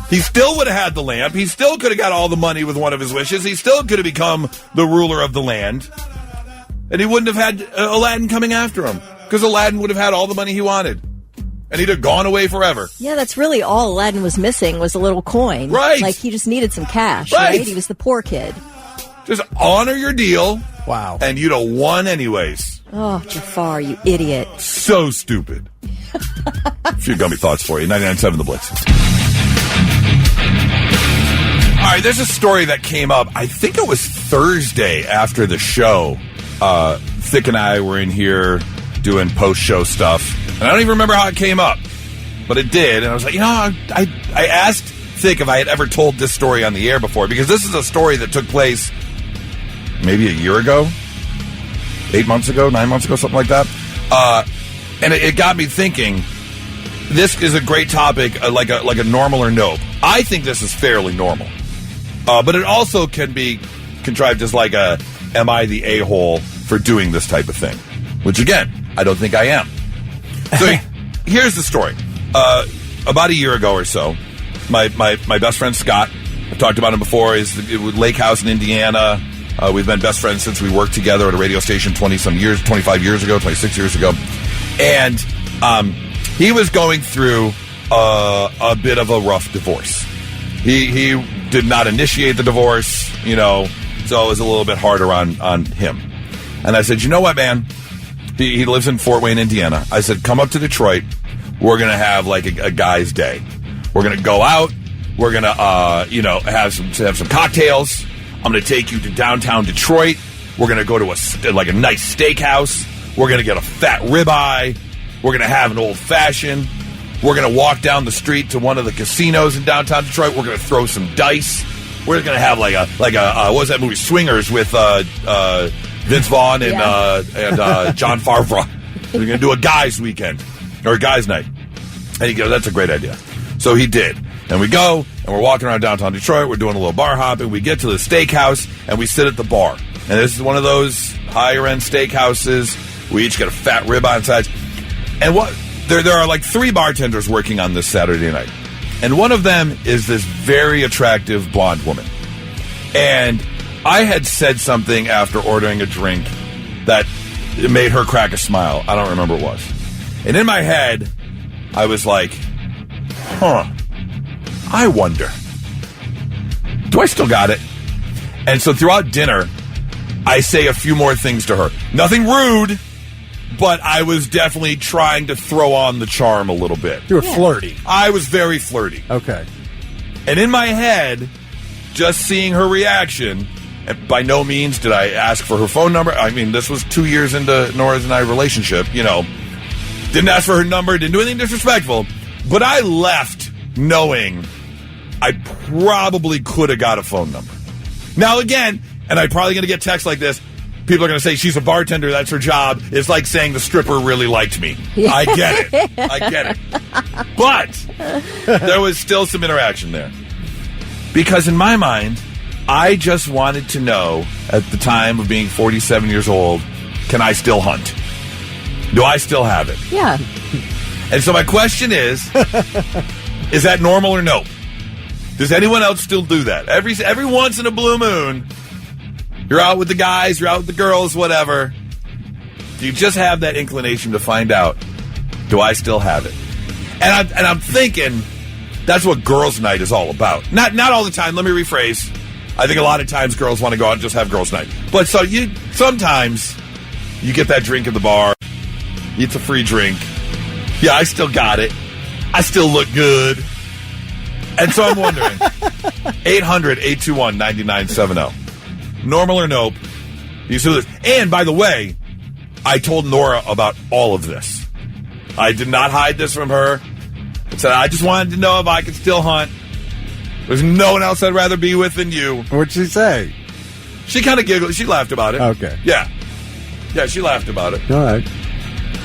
He still would have had the lamp. He still could have got all the money with one of his wishes. He still could have become the ruler of the land. And he wouldn't have had Aladdin coming after him because Aladdin would have had all the money he wanted. And he'd have gone away forever. Yeah, that's really all Aladdin was missing was a little coin. Right. Like, he just needed some cash, right? He was the poor kid. Just honor your deal. Wow. And you'd have won anyways. Oh, Jafar, you idiot. So stupid. A few gummy thoughts for you. 99.7 The Blitz. All right, there's a story that came up. I think it was Thursday after the show. Thick and I were in here doing post-show stuff. And I don't even remember how it came up. But it did. And I was like, I asked Thick if I had ever told this story on the air before. Because this is a story that took place maybe a year ago. 8 months ago, 9 months ago, something like that. And it got me thinking, this is a great topic, like a normal or nope. I think this is fairly normal. But it also can be contrived as like a, am I the a-hole for doing this type of thing? Which, again, I don't think I am. So here's the story. About a year ago or so, my best friend Scott, I've talked about him before, is with Lake House in Indiana. We've been best friends since we worked together at a radio station 25 years ago, 26 years ago. And he was going through a bit of a rough divorce. He did not initiate the divorce, so it was a little bit harder on him. And I said, you know what, man? He lives in Fort Wayne, Indiana. I said, come up to Detroit. We're going to have like a guy's day. We're going to go out. We're going to, have some cocktails. I'm going to take you to downtown Detroit. We're going to go to a nice steakhouse. We're going to get a fat ribeye. We're going to have an old fashioned. We're going to walk down the street to one of the casinos in downtown Detroit. We're going to throw some dice. We're going to have like a what was that movie, Swingers, with Vince Vaughn and John Favreau. We're going to do a guys' weekend or a guys' night. And he goes, that's a great idea. So he did. And we go, and we're walking around downtown Detroit. We're doing a little bar hopping. We get to the steakhouse, and we sit at the bar. And this is one of those higher-end steakhouses. We each get a fat ribeye on sides. And there are like 3 bartenders working on this Saturday night. And one of them is this very attractive blonde woman. And I had said something after ordering a drink that it made her crack a smile. I don't remember what it was. And in my head, I was like, I wonder, do I still got it? And so throughout dinner, I say a few more things to her. Nothing rude, but I was definitely trying to throw on the charm a little bit. You were flirty. I was very flirty. Okay. And in my head, just seeing her reaction, and by no means did I ask for her phone number. I mean, this was 2 years into Nora's and I relationship, Didn't ask for her number, didn't do anything disrespectful. But I left knowing I probably could have got a phone number. Now, again, and I'm probably going to get texts like this, people are going to say, she's a bartender, that's her job. It's like saying the stripper really liked me. Yeah. I get it. But there was still some interaction there. Because in my mind, I just wanted to know, at the time of being 47 years old, can I still hunt? Do I still have it? Yeah. And so my question is that normal or no? Does anyone else still do that? Every once in a blue moon, you're out with the guys, you're out with the girls, whatever. Do you just have that inclination to find out, do I still have it? And I'm thinking that's what girls' night is all about. Not all the time. Let me rephrase. I think a lot of times girls want to go out and just have girls' night. But so sometimes you get that drink at the bar. It's a free drink. Yeah, I still got it. I still look good. And so I'm wondering, 800-821-9970. Normal or nope? You see this? And by the way, I told Nora about all of this. I did not hide this from her. I said, I just wanted to know if I could still hunt. There's no one else I'd rather be with than you. What'd she say? She kind of giggled. She laughed about it. Okay. Yeah, she laughed about it. All right.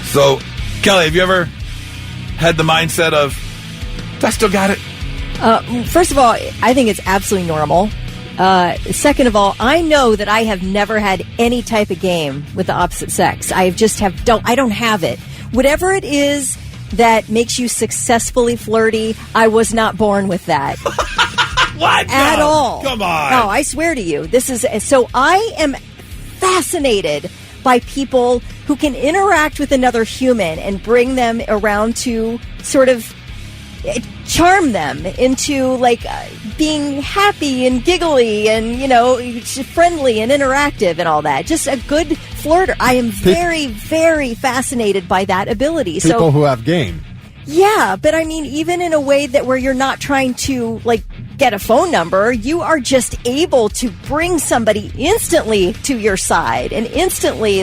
So, Kelly, have you ever had the mindset of, I still got it? First of all, I think it's absolutely normal. Second of all, I know that I have never had any type of game with the opposite sex. I don't have it. Whatever it is that makes you successfully flirty, I was not born with that. What? At all. Come on. No, I swear to you. So I am fascinated by people who can interact with another human and bring them around to sort of charm them into being happy and giggly and friendly and interactive and all that. Just a good flirter. I am very, very fascinated by that ability. People who have game. Yeah, but I mean, even in a way that where you're not trying to get a phone number, you are just able to bring somebody instantly to your side and instantly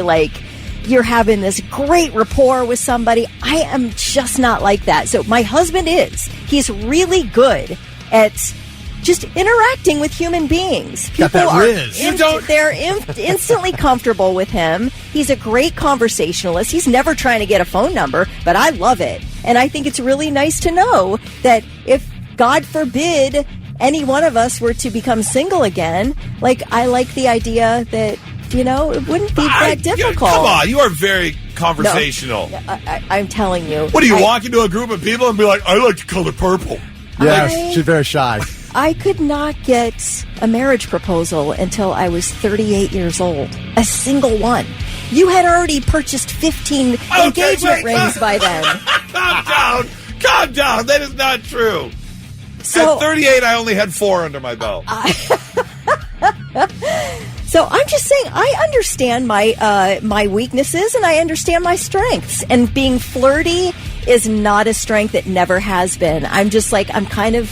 you're having this great rapport with somebody. I am just not like that. So my husband is. He's really good at just interacting with human beings. Got that riz. They're instantly comfortable with him. He's a great conversationalist. He's never trying to get a phone number, but I love it. And I think it's really nice to know that if, God forbid, any one of us were to become single again, like, I like the idea that, you know, it wouldn't be that difficult. Come on, you are very conversational. No, I'm telling you. What do you walk into a group of people and be like, I like the color purple? Yes, she's very shy. I could not get a marriage proposal until I was 38 years old. A single one. You had already purchased 15 engagement rings by then. Calm down. Calm down. That is not true. So, at 38, I only had 4 under my belt. So I'm just saying, I understand my weaknesses and I understand my strengths. And being flirty is not a strength. It never has been. I'm just like, I'm kind of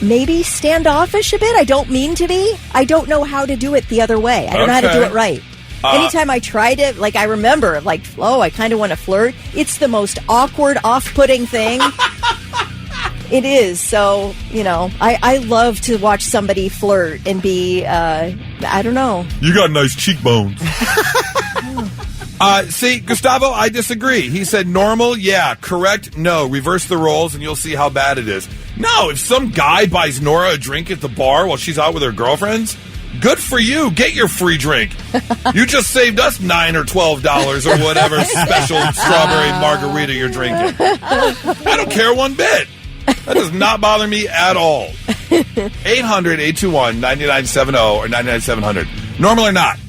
maybe standoffish a bit. I don't mean to be. I don't know how to do it the other way. I don't know how to do it right. Anytime I tried it, like I remember, like, oh, I kind of want to flirt. It's the most awkward, off-putting thing. It is. So, you know, I love to watch somebody flirt and be, I don't know. You got nice cheekbones. See, Gustavo, I disagree. He said normal, yeah. Correct, no. Reverse the roles and you'll see how bad it is. No, if some guy buys Nora a drink at the bar while she's out with her girlfriends, good for you. Get your free drink. You just saved us $9 or $12 or whatever special strawberry margarita you're drinking. I don't care one bit. That does not bother me at all. 800-821-9970 or 99700. Normal or not?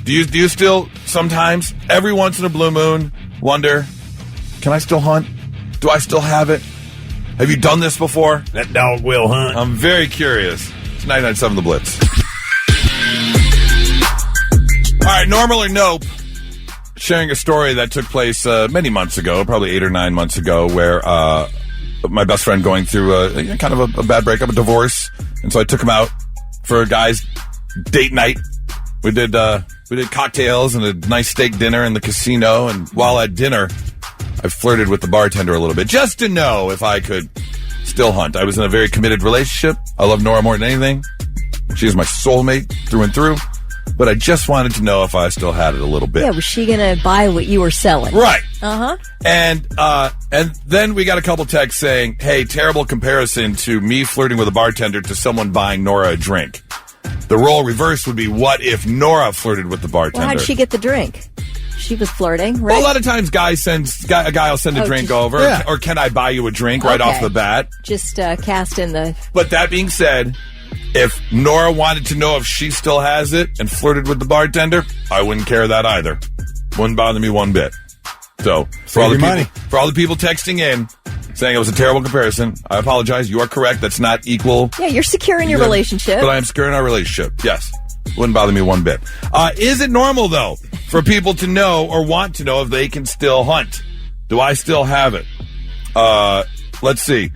Do you still sometimes, every once in a blue moon, wonder, can I still hunt? Do I still have it? Have you done this before? That dog will hunt. I'm very curious. It's 997 The Blitz. All right, normal or nope? Sharing a story that took place many months ago, probably 8 or 9 months ago, where my best friend going through kind of a bad breakup, a divorce, and so I took him out for a guy's date night. We did cocktails and a nice steak dinner in the casino, and while at dinner, I flirted with the bartender a little bit just to know if I could still hunt. I was in a very committed relationship. I love Nora more than anything. She is my soulmate through and through. But I just wanted to know if I still had it a little bit. Yeah, was she going to buy what you were selling? Right. Uh-huh. And then we got a couple texts saying, hey, terrible comparison to me flirting with a bartender to someone buying Nora a drink. The role reversed would be, what if Nora flirted with the bartender? Well, how'd she get the drink? She was flirting, right? Well, a lot of times a guy will send a drink over, yeah. Or can I buy you a drink right off the bat? Just cast in the... But that being said, if Nora wanted to know if she still has it and flirted with the bartender, I wouldn't care that either. Wouldn't bother me one bit. So, for all the people texting in, saying it was a terrible comparison, I apologize. You are correct. That's not equal. Yeah, you're secure in your relationship. But I am secure in our relationship. Yes. Wouldn't bother me one bit. Is it normal, though, for people to know or want to know if they can still hunt? Do I still have it? Let's see.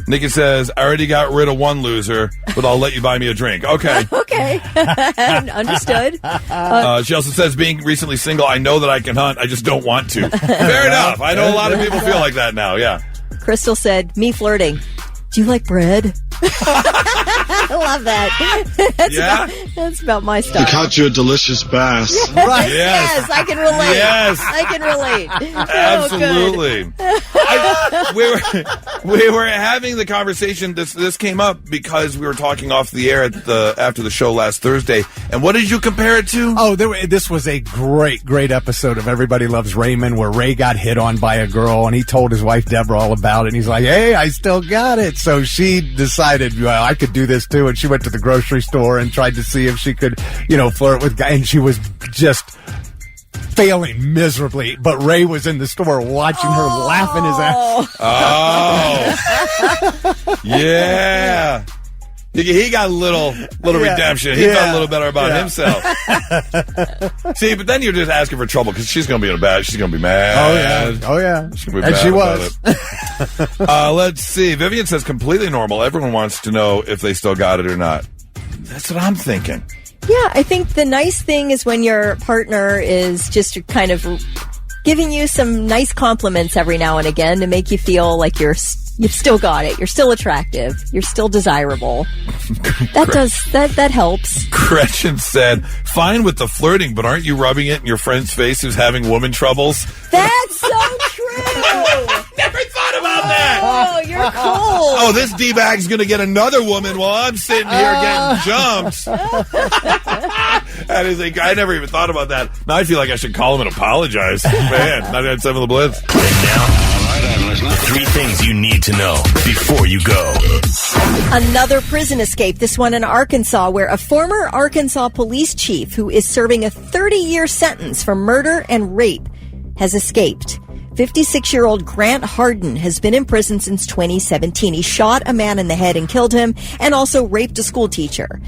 Nikki says, I already got rid of one loser, but I'll let you buy me a drink. Okay. Okay. Understood. She also says, being recently single, I know that I can hunt. I just don't want to. Fair enough. I know a lot of people feel like that now. Yeah. Crystal said, me flirting. Do you like bread? I love that. That's about my style. We caught you a delicious bass. Right. Yes, I can relate. Yes. I can relate. Absolutely. We were having the conversation. This came up because we were talking off the air after the show last Thursday. And what did you compare it to? Oh, this was a great episode of Everybody Loves Raymond, where Ray got hit on by a girl, and he told his wife Deborah all about it. And he's like, "Hey, I still got it." So she decided, well, I could do this too. And she went to the grocery store and tried to see if she could, flirt with guys. And she was just failing miserably. But Ray was in the store watching her laughing his ass. Oh, yeah. He got a little redemption. He felt a little better about himself. See, but then you're just asking for trouble because she's going to be she's going to be mad. Oh, yeah. She's gonna be and mad she about was. It. Let's see. Vivian says completely normal. Everyone wants to know if they still got it or not. That's what I'm thinking. Yeah, I think the nice thing is when your partner is just kind of giving you some nice compliments every now and again to make you feel like you're You've still got it. You're still attractive. You're still desirable. That helps. Gretchen said, fine with the flirting, but aren't you rubbing it in your friend's face who's having woman troubles? That's so true. Never thought about that. Oh, you're cool. Oh, this D-bag's going to get another woman while I'm sitting here getting jumped. That is I never even thought about that. Now I feel like I should call him and apologize. Man, 99.7 The Blitz. And now, 3 things you need to know before you go. Another prison escape, this one in Arkansas, where a former Arkansas police chief who is serving a 30-year sentence for murder and rape has escaped. 56-year-old Grant Harden has been in prison since 2017. He shot a man in the head and killed him, and also raped a school teacher.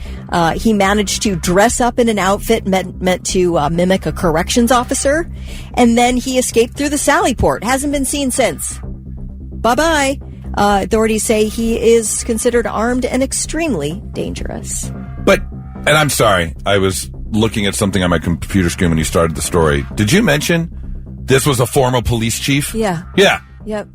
He managed to dress up in an outfit meant to mimic a corrections officer, and then he escaped through the Sally Port. Hasn't been seen since. Bye-bye. Authorities say he is considered armed and extremely dangerous. And I'm sorry, I was looking at something on my computer screen when you started the story. Did you mention this was a former police chief? Yeah. Yeah. Yep.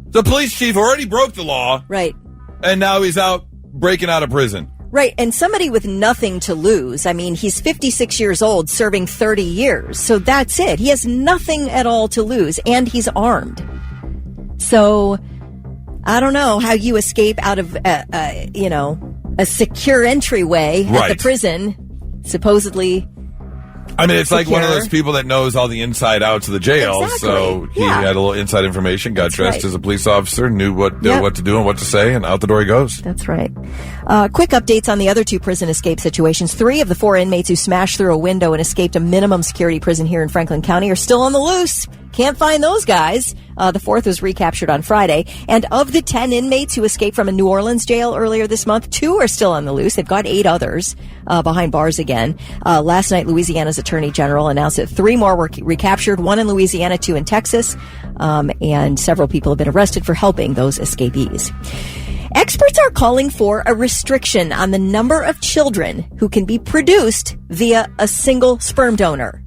The police chief already broke the law. Right. And now he's out breaking out of prison. Right, and somebody with nothing to lose. I mean, he's 56 years old, serving 30 years. So that's it. He has nothing at all to lose, and he's armed. So, I don't know how you escape out of, a secure entryway at the prison, supposedly. I mean, it's secure. like one of those people that knows all the inside outs of the jail. Exactly. So he had a little inside information, got dressed as a police officer, knew what to do and what to say, and out the door he goes. That's right. Quick updates on the other 2 prison escape situations. 3 of the 4 inmates who smashed through a window and escaped a minimum security prison here in Franklin County are still on the loose. Can't find those guys. The 4th was recaptured on Friday. And of the 10 inmates who escaped from a New Orleans jail earlier this month, 2 are still on the loose. They've got 8 others behind bars again. Last night, Louisiana's Attorney General announced that 3 more were recaptured, 1 in Louisiana, 2 in Texas. And several people have been arrested for helping those escapees. Experts are calling for a restriction on the number of children who can be produced via a single sperm donor.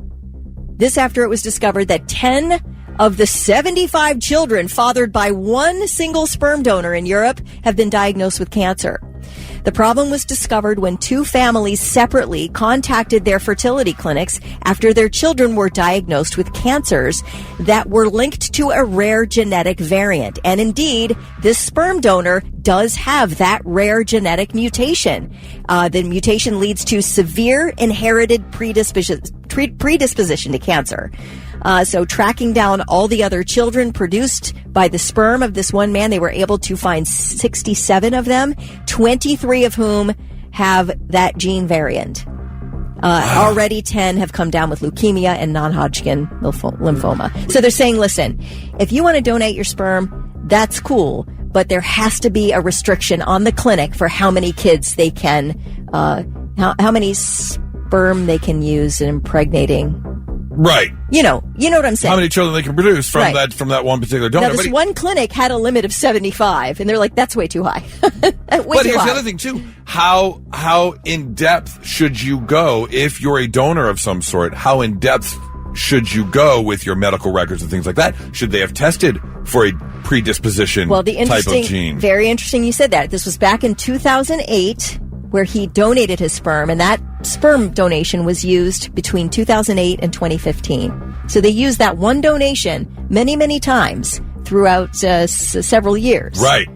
This after it was discovered that 10 of the 75 children fathered by one single sperm donor in Europe have been diagnosed with cancer. The problem was discovered when 2 families separately contacted their fertility clinics after their children were diagnosed with cancers that were linked to a rare genetic variant. And indeed, this sperm donor does have that rare genetic mutation. The mutation leads to severe inherited predisposition to cancer. So tracking down all the other children produced by the sperm of this one man, they were able to find 67 of them, 23 of whom have that gene variant. Already 10 have come down with leukemia and non-Hodgkin lymphoma. So they're saying, listen, if you want to donate your sperm, that's cool, but there has to be a restriction on the clinic for how many kids they can, how many sperm they can use in impregnating. Right. You know what I'm saying. How many children they can produce from that one particular donor. Now, this one clinic had a limit of 75, and they're like, that's way too high. But here's the other thing, too. How in-depth should you go if you're a donor of some sort? How in-depth should you go with your medical records and things like that? Should they have tested for a predisposition type of gene? Very interesting you said that. This was back in 2008, where he donated his sperm, and that sperm donation was used between 2008 and 2015. So they used that one donation many, many times throughout several years. Right.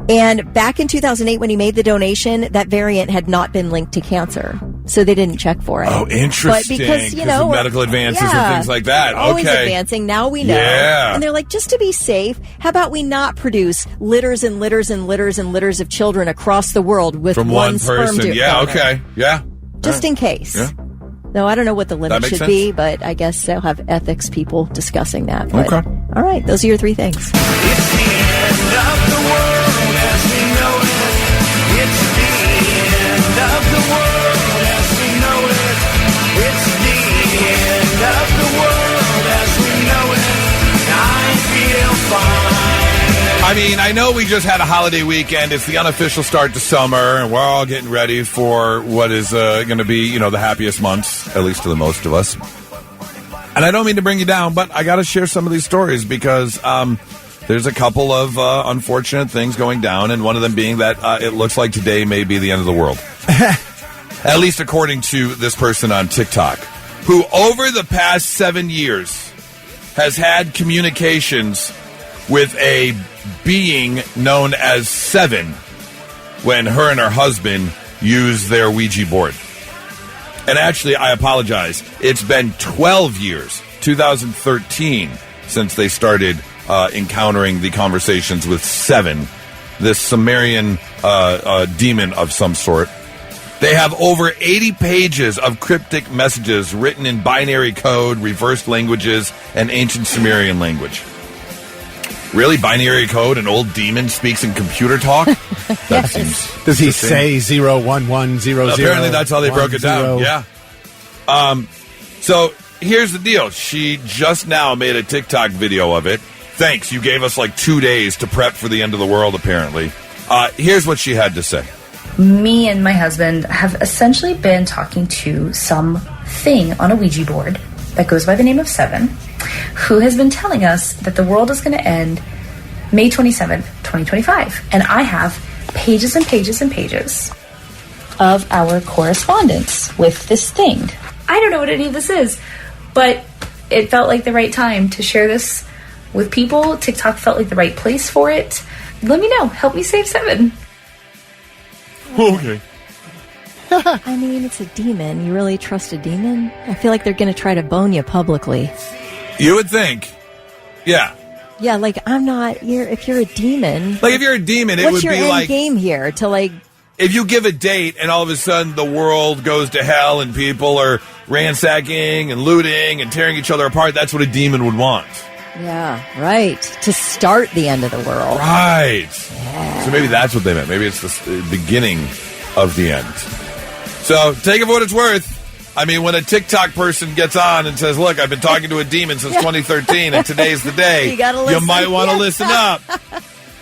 And back in 2008, when he made the donation, that variant had not been linked to cancer. So they didn't check for it. Oh, interesting. But because, of medical advances and things like that. Always advancing. Now we know. Yeah. And they're like, just to be safe, how about we not produce litters and litters and litters and litters of children across the world with from one person? Sperm Yeah, donor. okay. Yeah. Just in case. Yeah. No, I don't know what the limit should be, but I guess they'll have ethics people discussing that. But, okay. All right. Those are your 3 things. It's the end of the world as we know it. It's the end of the world as we know it. It's the end of the world as we know it. I feel fine. I mean, I know we just had a holiday weekend. It's the unofficial start to summer, and we're all getting ready for what is going to be, the happiest months, at least to the most of us. And I don't mean to bring you down, but I got to share some of these stories because there's a couple of unfortunate things going down, and one of them being that it looks like today may be the end of the world. At least according to this person on TikTok, who over the past 7 years has had communications with a being known as Seven when her and her husband used their Ouija board. And actually, I apologize. It's been 12 years, 2013, since they started encountering the conversations with Seven, this Sumerian demon of some sort. They have over 80 pages of cryptic messages written in binary code, reversed languages, and ancient Sumerian language. Really? Binary code? An old demon speaks in computer talk? That seems... Does he say 01100? Apparently that's how they broke it down. Yeah. So here's the deal. She just now made a TikTok video of it. Thanks. You gave us like 2 days to prep for the end of the world, apparently. Here's what she had to say. Me and my husband have essentially been talking to some thing on a Ouija board that goes by the name of Seven, who has been telling us that the world is going to end May 27th, 2025. And I have pages and pages and pages of our correspondence with this thing. I don't know what any of this is, but it felt like the right time to share this with people. TikTok felt like the right place for it. Let me know. Help me save Seven. Okay. I mean, it's a demon. You really trust a demon? I feel like they're going to try to bone you publicly. You would think. Yeah. Yeah, like, I'm not... if you're a demon... Like, if you're a demon, it would be like... What's your end game here? To, like... If you give a date and all of a sudden the world goes to hell and people are ransacking and looting and tearing each other apart, that's what a demon would want. Yeah, right. To start the end of the world. Right. Yeah. So maybe that's what they meant. Maybe it's the beginning of the end. So take it for what it's worth. I mean, when a TikTok person gets on and says, look, I've been talking to a demon since 2013 and today's the day, you might want to listen up.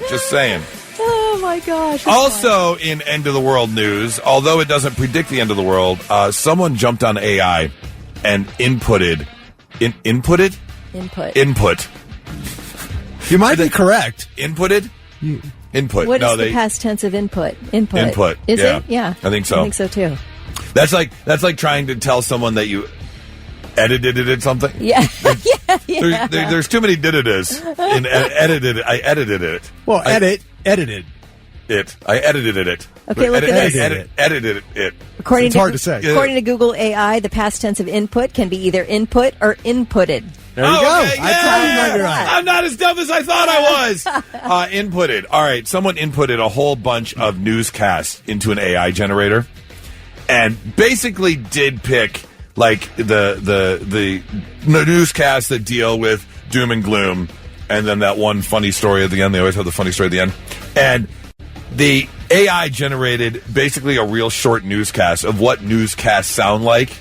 Just saying. Oh, my gosh. Also in end of the world news, although it doesn't predict the end of the world, someone jumped on AI and inputted. Input. You might be correct. Inputted? Input. What is the past tense of input? Input. Is it? Yeah. I think so. I think so, too. That's like trying to tell someone that you edited something. Yeah. Yeah. There's too many did-it-is in edited. I edited it. Well, edited it. I edited it. Okay, look at this. Edited it. It's hard to say. According to Google AI, the past tense of input can be either input or inputted. There you go. Okay, I'm not as dumb as I thought I was. Inputted. All right, someone inputted a whole bunch of newscasts into an AI generator, and basically did pick like the newscasts that deal with doom and gloom, and then that one funny story at the end. They always have the funny story at the end, and the AI generated basically a real short newscast of what newscasts sound like.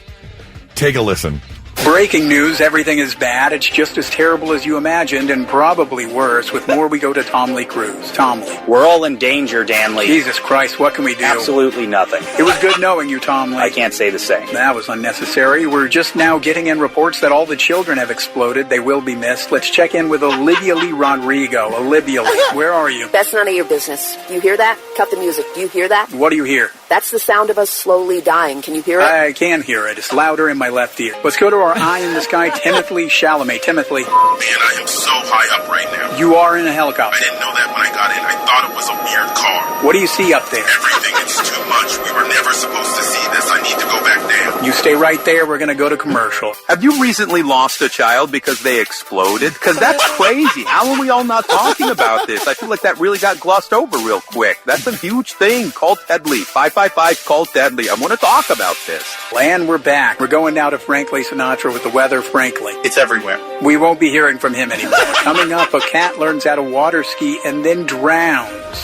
Take a listen. Breaking news, everything is bad. It's just as terrible as you imagined, and probably worse. With more, we go to Tom Lee Cruz. Tom Lee. We're all in danger, Dan Lee. Jesus Christ, what can we do? Absolutely nothing. It was good knowing you, Tom Lee. I can't say the same. That was unnecessary. We're just now getting in reports that all the children have exploded. They will be missed. Let's check in with Olivia Lee Rodrigo. Olivia Lee, where are you? That's none of your business. You hear that? Cut the music. Do you hear that? What do you hear? That's the sound of us slowly dying. Can you hear it? I can hear it. It's louder in my left ear. Let's go to our eye in the sky, Timothy Chalamet. Timothy. Man, I am so high up right now. You are in a helicopter. I didn't know that when I got in. I thought it was a weird car. What do you see up there? Everything. It's too much. We were never supposed to see this. I need to go back down. You stay right there. We're going to go to commercial. Have you recently lost a child because they exploded? Because that's crazy. How are we all not talking about this? I feel like that really got glossed over real quick. That's a huge thing. Call Tedley. 555 call Tedley. I want to talk about this. And we're back. We're going now to Frankly Sinatra with the weather, frankly. It's everywhere. We won't be hearing from him anymore. Coming up, a cat learns how to water ski and then drowns.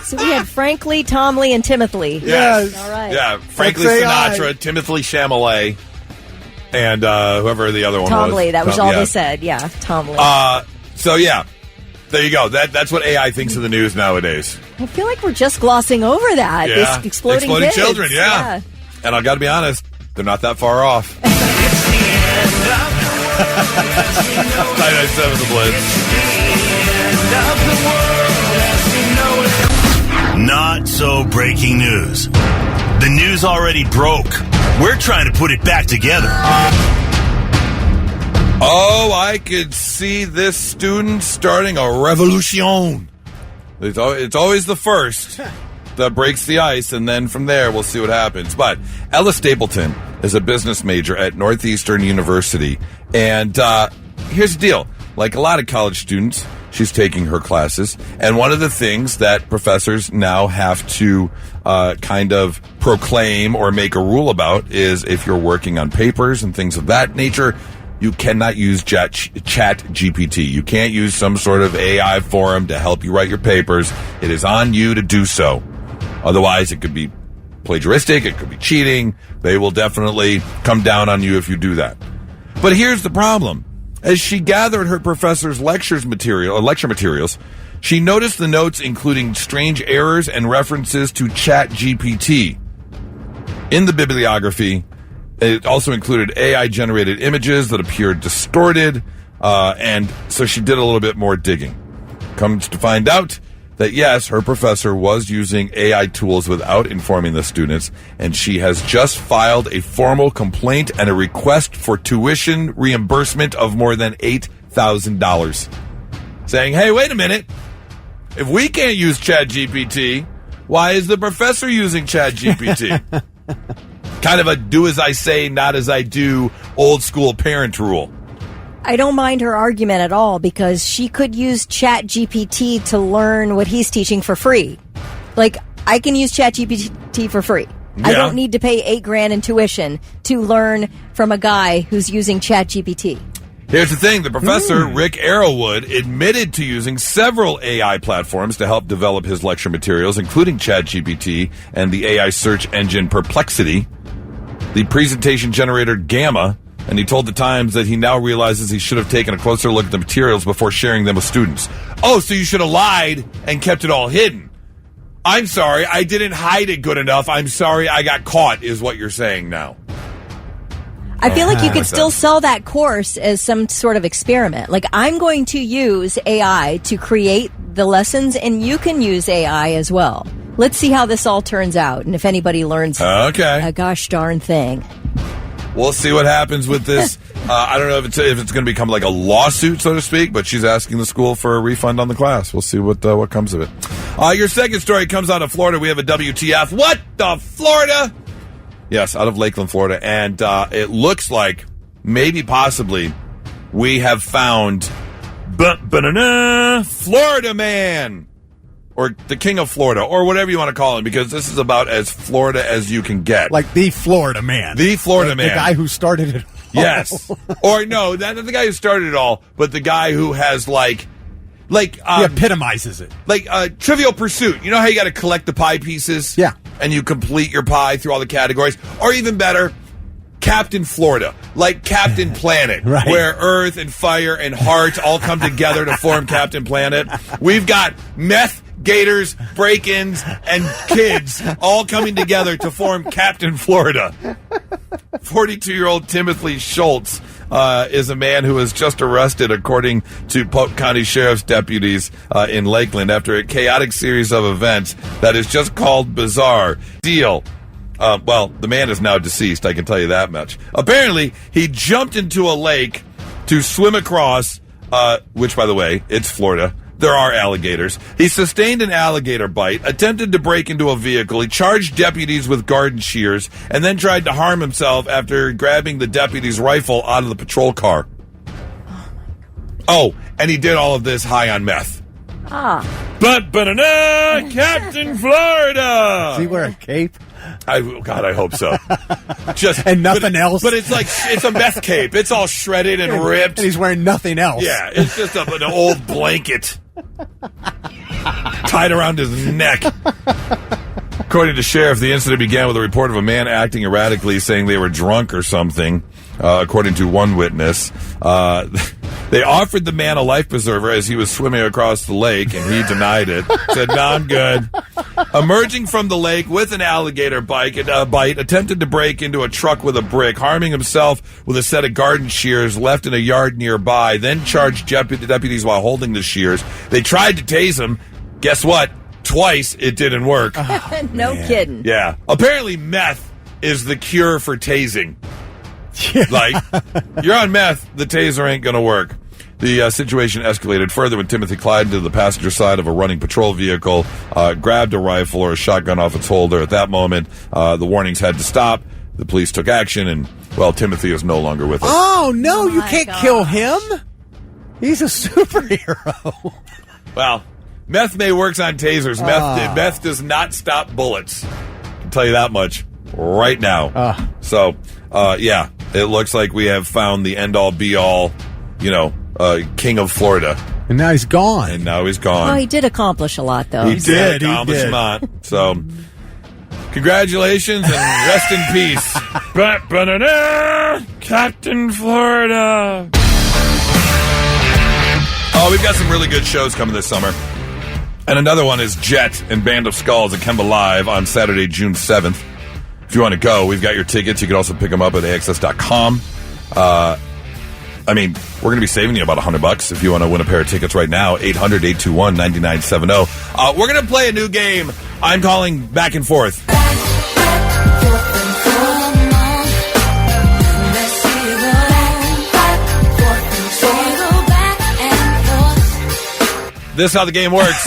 So we had Frankly, Tom Lee, and Timothy. Yes. All right. Yeah, Frankly Sinatra, Timothy Chalamet, and whoever the other one was. Tom Lee. That was all they said. Yeah, Tom Lee. So, yeah. There you go. That's what AI thinks of the news nowadays. I feel like we're just glossing over that. Yeah. This exploding kids. Children, yeah. And I got to be honest, they're not that far off. It's the end of the world. 997 The Blitz. Not so breaking news. The news already broke. We're trying to put it back together. Oh, I could see this student starting a revolution. It's always the first that breaks the ice, and then from there we'll see what happens. But Ella Stapleton is a business major at Northeastern University, and here's the deal. Like a lot of college students, she's taking her classes, and one of the things that professors now have to kind of proclaim or make a rule about is if you're working on papers and things of that nature, you cannot use Chat GPT. You can't use some sort of AI forum to help you write your papers. It is on you to do so. Otherwise, it could be plagiaristic. It could be cheating. They will definitely come down on you if you do that. But here's the problem. As she gathered her professor's lecture materials, she noticed the notes including strange errors and references to Chat GPT. In the bibliography, it also included AI-generated images that appeared distorted, and so she did a little bit more digging. Comes to find out that, yes, her professor was using AI tools without informing the students, and she has just filed a formal complaint and a request for tuition reimbursement of more than $8,000. Saying, hey, wait a minute. If we can't use ChatGPT, why is the professor using ChatGPT? Kind of a do as I say, not as I do, old school parent rule. I don't mind her argument at all because she could use ChatGPT to learn what he's teaching for free. Like, I can use ChatGPT for free. Yeah. I don't need to pay $8,000 in tuition to learn from a guy who's using ChatGPT. Here's the thing. The professor, Rick Arrowwood, admitted to using several AI platforms to help develop his lecture materials, including ChatGPT and the AI search engine Perplexity, the presentation generator Gamma, and he told the Times that he now realizes he should have taken a closer look at the materials before sharing them with students. Oh, so you should have lied and kept it all hidden. I'm sorry, I didn't hide it good enough. I'm sorry I got caught, is what you're saying now. I feel like you could still sell that course as some sort of experiment. Like, I'm going to use AI to create the lessons, and you can use AI as well. Let's see how this all turns out, and if anybody learns a gosh darn thing. We'll see what happens with this. I don't know if it's going to become like a lawsuit, so to speak, but she's asking the school for a refund on the class. We'll see what comes of it. Your second story comes out of Florida. We have a WTF. What the Florida? Yes, out of Lakeland, Florida. And it looks like maybe possibly we have found Florida man. Or the king of Florida, or whatever you want to call him, because this is about as Florida as you can get. Like the Florida man. The Florida man. The guy who started it all. Yes. Or no, not the guy who started it all, but the guy who has he epitomizes it. Like Trivial Pursuit. You know how you got to collect the pie pieces? Yeah. And you complete your pie through all the categories? Or even better, Captain Florida, like Captain Planet, right. Where Earth and Fire and Heart all come together to form Captain Planet. We've got meth, gators, break-ins, and kids all coming together to form Captain Florida. 42-year-old Timothy Schultz is a man who was just arrested, according to Polk County Sheriff's deputies in Lakeland, after a chaotic series of events that is just called bizarre. Deal. The man is now deceased, I can tell you that much. Apparently, he jumped into a lake to swim across, which, by the way, it's Florida. There are alligators. He sustained an alligator bite, attempted to break into a vehicle. He charged deputies with garden shears, and then tried to harm himself after grabbing the deputy's rifle out of the patrol car. Oh, and he did all of this high on meth. Captain Florida! Does he wear a cape? I hope so. And nothing else? But it's like, it's a meth cape. It's all shredded and ripped. And he's wearing nothing else. Yeah, it's just an old blanket tied around his neck. According to sheriff, the incident began with a report of a man acting erratically, saying they were drunk or something. According to one witness, they They offered the man a life preserver as he was swimming across the lake, and he denied it. Said, "No, I'm good." Emerging from the lake with an alligator bite, attempted to break into a truck with a brick, harming himself with a set of garden shears left in a yard nearby, then charged deputies while holding the shears. They tried to tase him. Guess what? Twice it didn't work. No kidding. Yeah. Apparently meth is the cure for tasing. Like, you're on meth, the taser ain't going to work. The situation escalated further when Timothy climbed into the passenger side of a running patrol vehicle, grabbed a rifle or a shotgun off its holder. At that moment, the warnings had to stop. The police took action, and, well, Timothy is no longer with us. Oh, no, you can't kill him. He's a superhero. Well, meth may works on tasers. Meth does not stop bullets. I can tell you that much right now. So, yeah, it looks like we have found the end-all, be-all, king of Florida. And now he's gone. Oh, he did accomplish a lot, though. He did accomplish a lot. So, congratulations and rest in peace. Captain Florida. Oh, we've got some really good shows coming this summer. And another one is Jet and Band of Skulls at Kemba Live on Saturday, June 7th. If you want to go, we've got your tickets. You can also pick them up at AXS.com. We're going to be saving you about $100 if you want to win a pair of tickets right now. 800-821-9970. We're going to play a new game I'm calling Back and Forth. This is how the game works.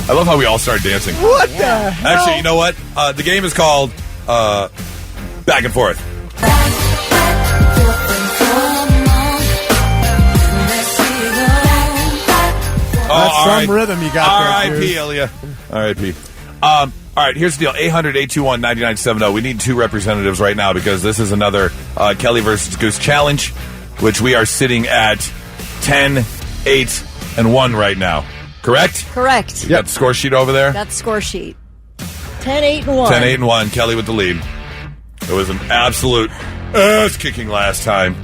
I love how we all start dancing. What the hell? Actually, you know what? The game is called Back and Forth. That's some rhythm you got there. R.I.P. Elia. R.I.P. All right, here's the deal. 800-821-9970. We need 2 representatives right now because this is another Kelly versus Goose challenge, which we are sitting at 10, 8, and 1 right now. Correct? Correct. You got the score sheet over there? Got the score sheet. 10, 8, and 1. 10, 8, and 1. Kelly with the lead. It was an absolute ass-kicking last time.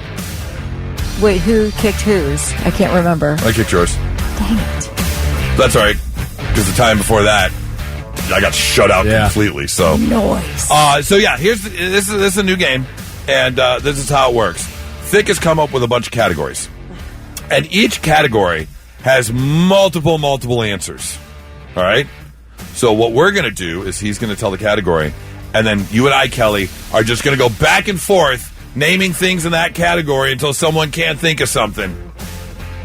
Wait, who kicked whose? I can't remember. I kicked yours. Dang it. That's all right, because the time before that, I got shut out completely. So noise. This is a new game, and this is how it works. Thick has come up with a bunch of categories, and each category has multiple answers. All right? So what we're going to do is he's going to tell the category, and then you and I, Kelly, are just going to go back and forth naming things in that category until someone can't think of something.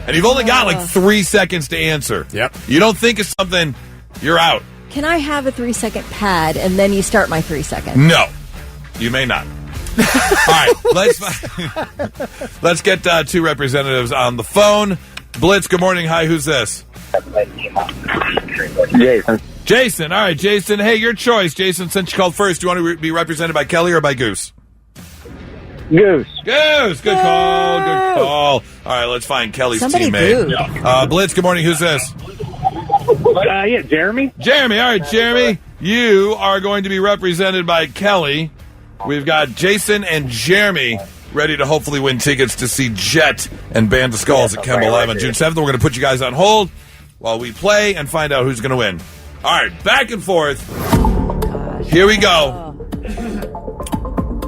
And you've only got like 3 seconds to answer. Yep. You don't think of something, you're out. Can I have a 3-second pad and then you start my 3 seconds? No. You may not. All right. Let's get 2 representatives on the phone. Blitz, good morning. Hi, who's this? Jason. Jason. All right, Jason. Hey, your choice. Jason, since you called first, do you want to be represented by Kelly or by Goose? Goose. Goose. Good call. Good call. All right, let's find Kelly's teammate. Blitz, good morning. Who's this? Jeremy. Jeremy. All right, Jeremy. You are going to be represented by Kelly. We've got Jason and Jeremy ready to hopefully win tickets to see Jet and Band of Skulls at Kemba Live on June 7th. We're going to put you guys on hold while we play and find out who's going to win. All right, back and forth. Here we go.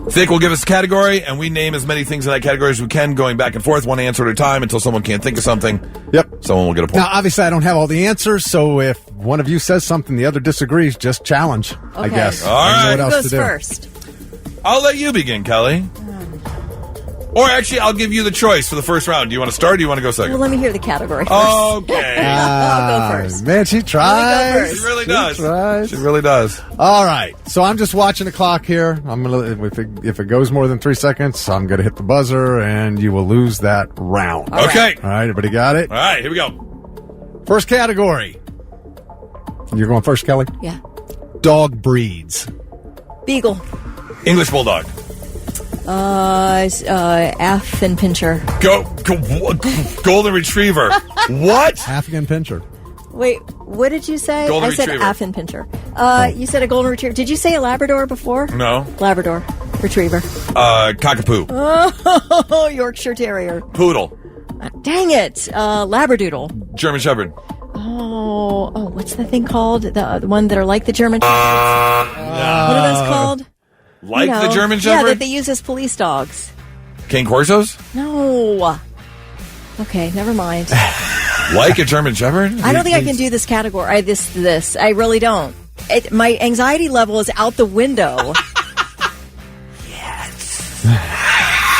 Thick will give us a category, and we name as many things in that category as we can, going back and forth, one answer at a time, until someone can't think of something. Yep. Someone will get a point. Now, obviously, I don't have all the answers, so if one of you says something, the other disagrees, just challenge, I guess. All right. Who goes first? I'll let you begin, Kelly. Or actually, I'll give you the choice for the first round. Do you want to start or do you want to go second? Well, let me hear the category first. Okay. I'll go first. Man, she tries. She really does. Tries. She really does. All right. So I'm just watching the clock here. I'm gonna if it goes more than 3 seconds, I'm gonna hit the buzzer and you will lose that round. Okay. All right. Everybody got it? All right. Here we go. First category. You're going first, Kelly? Yeah. Dog breeds. Beagle. English Bulldog. Afghan Pinscher. Golden Retriever. What? Afghan Pinscher. Wait, what did you say? Golden I said Retriever. Afghan Pinscher. You said a Golden Retriever. Did you say a Labrador before? No. Labrador. Retriever. Cockapoo. Oh, Yorkshire Terrier. Poodle. Dang it. Labradoodle. German Shepherd. Oh, what's the thing called? The one that are like the German Shepherds? What are those called? Like the German Shepherd? Yeah, that they use as police dogs. Cane Corsos? No. Okay, never mind. Like a German Shepherd? I don't think I can do this category. This. I really don't. My anxiety level is out the window. Yes.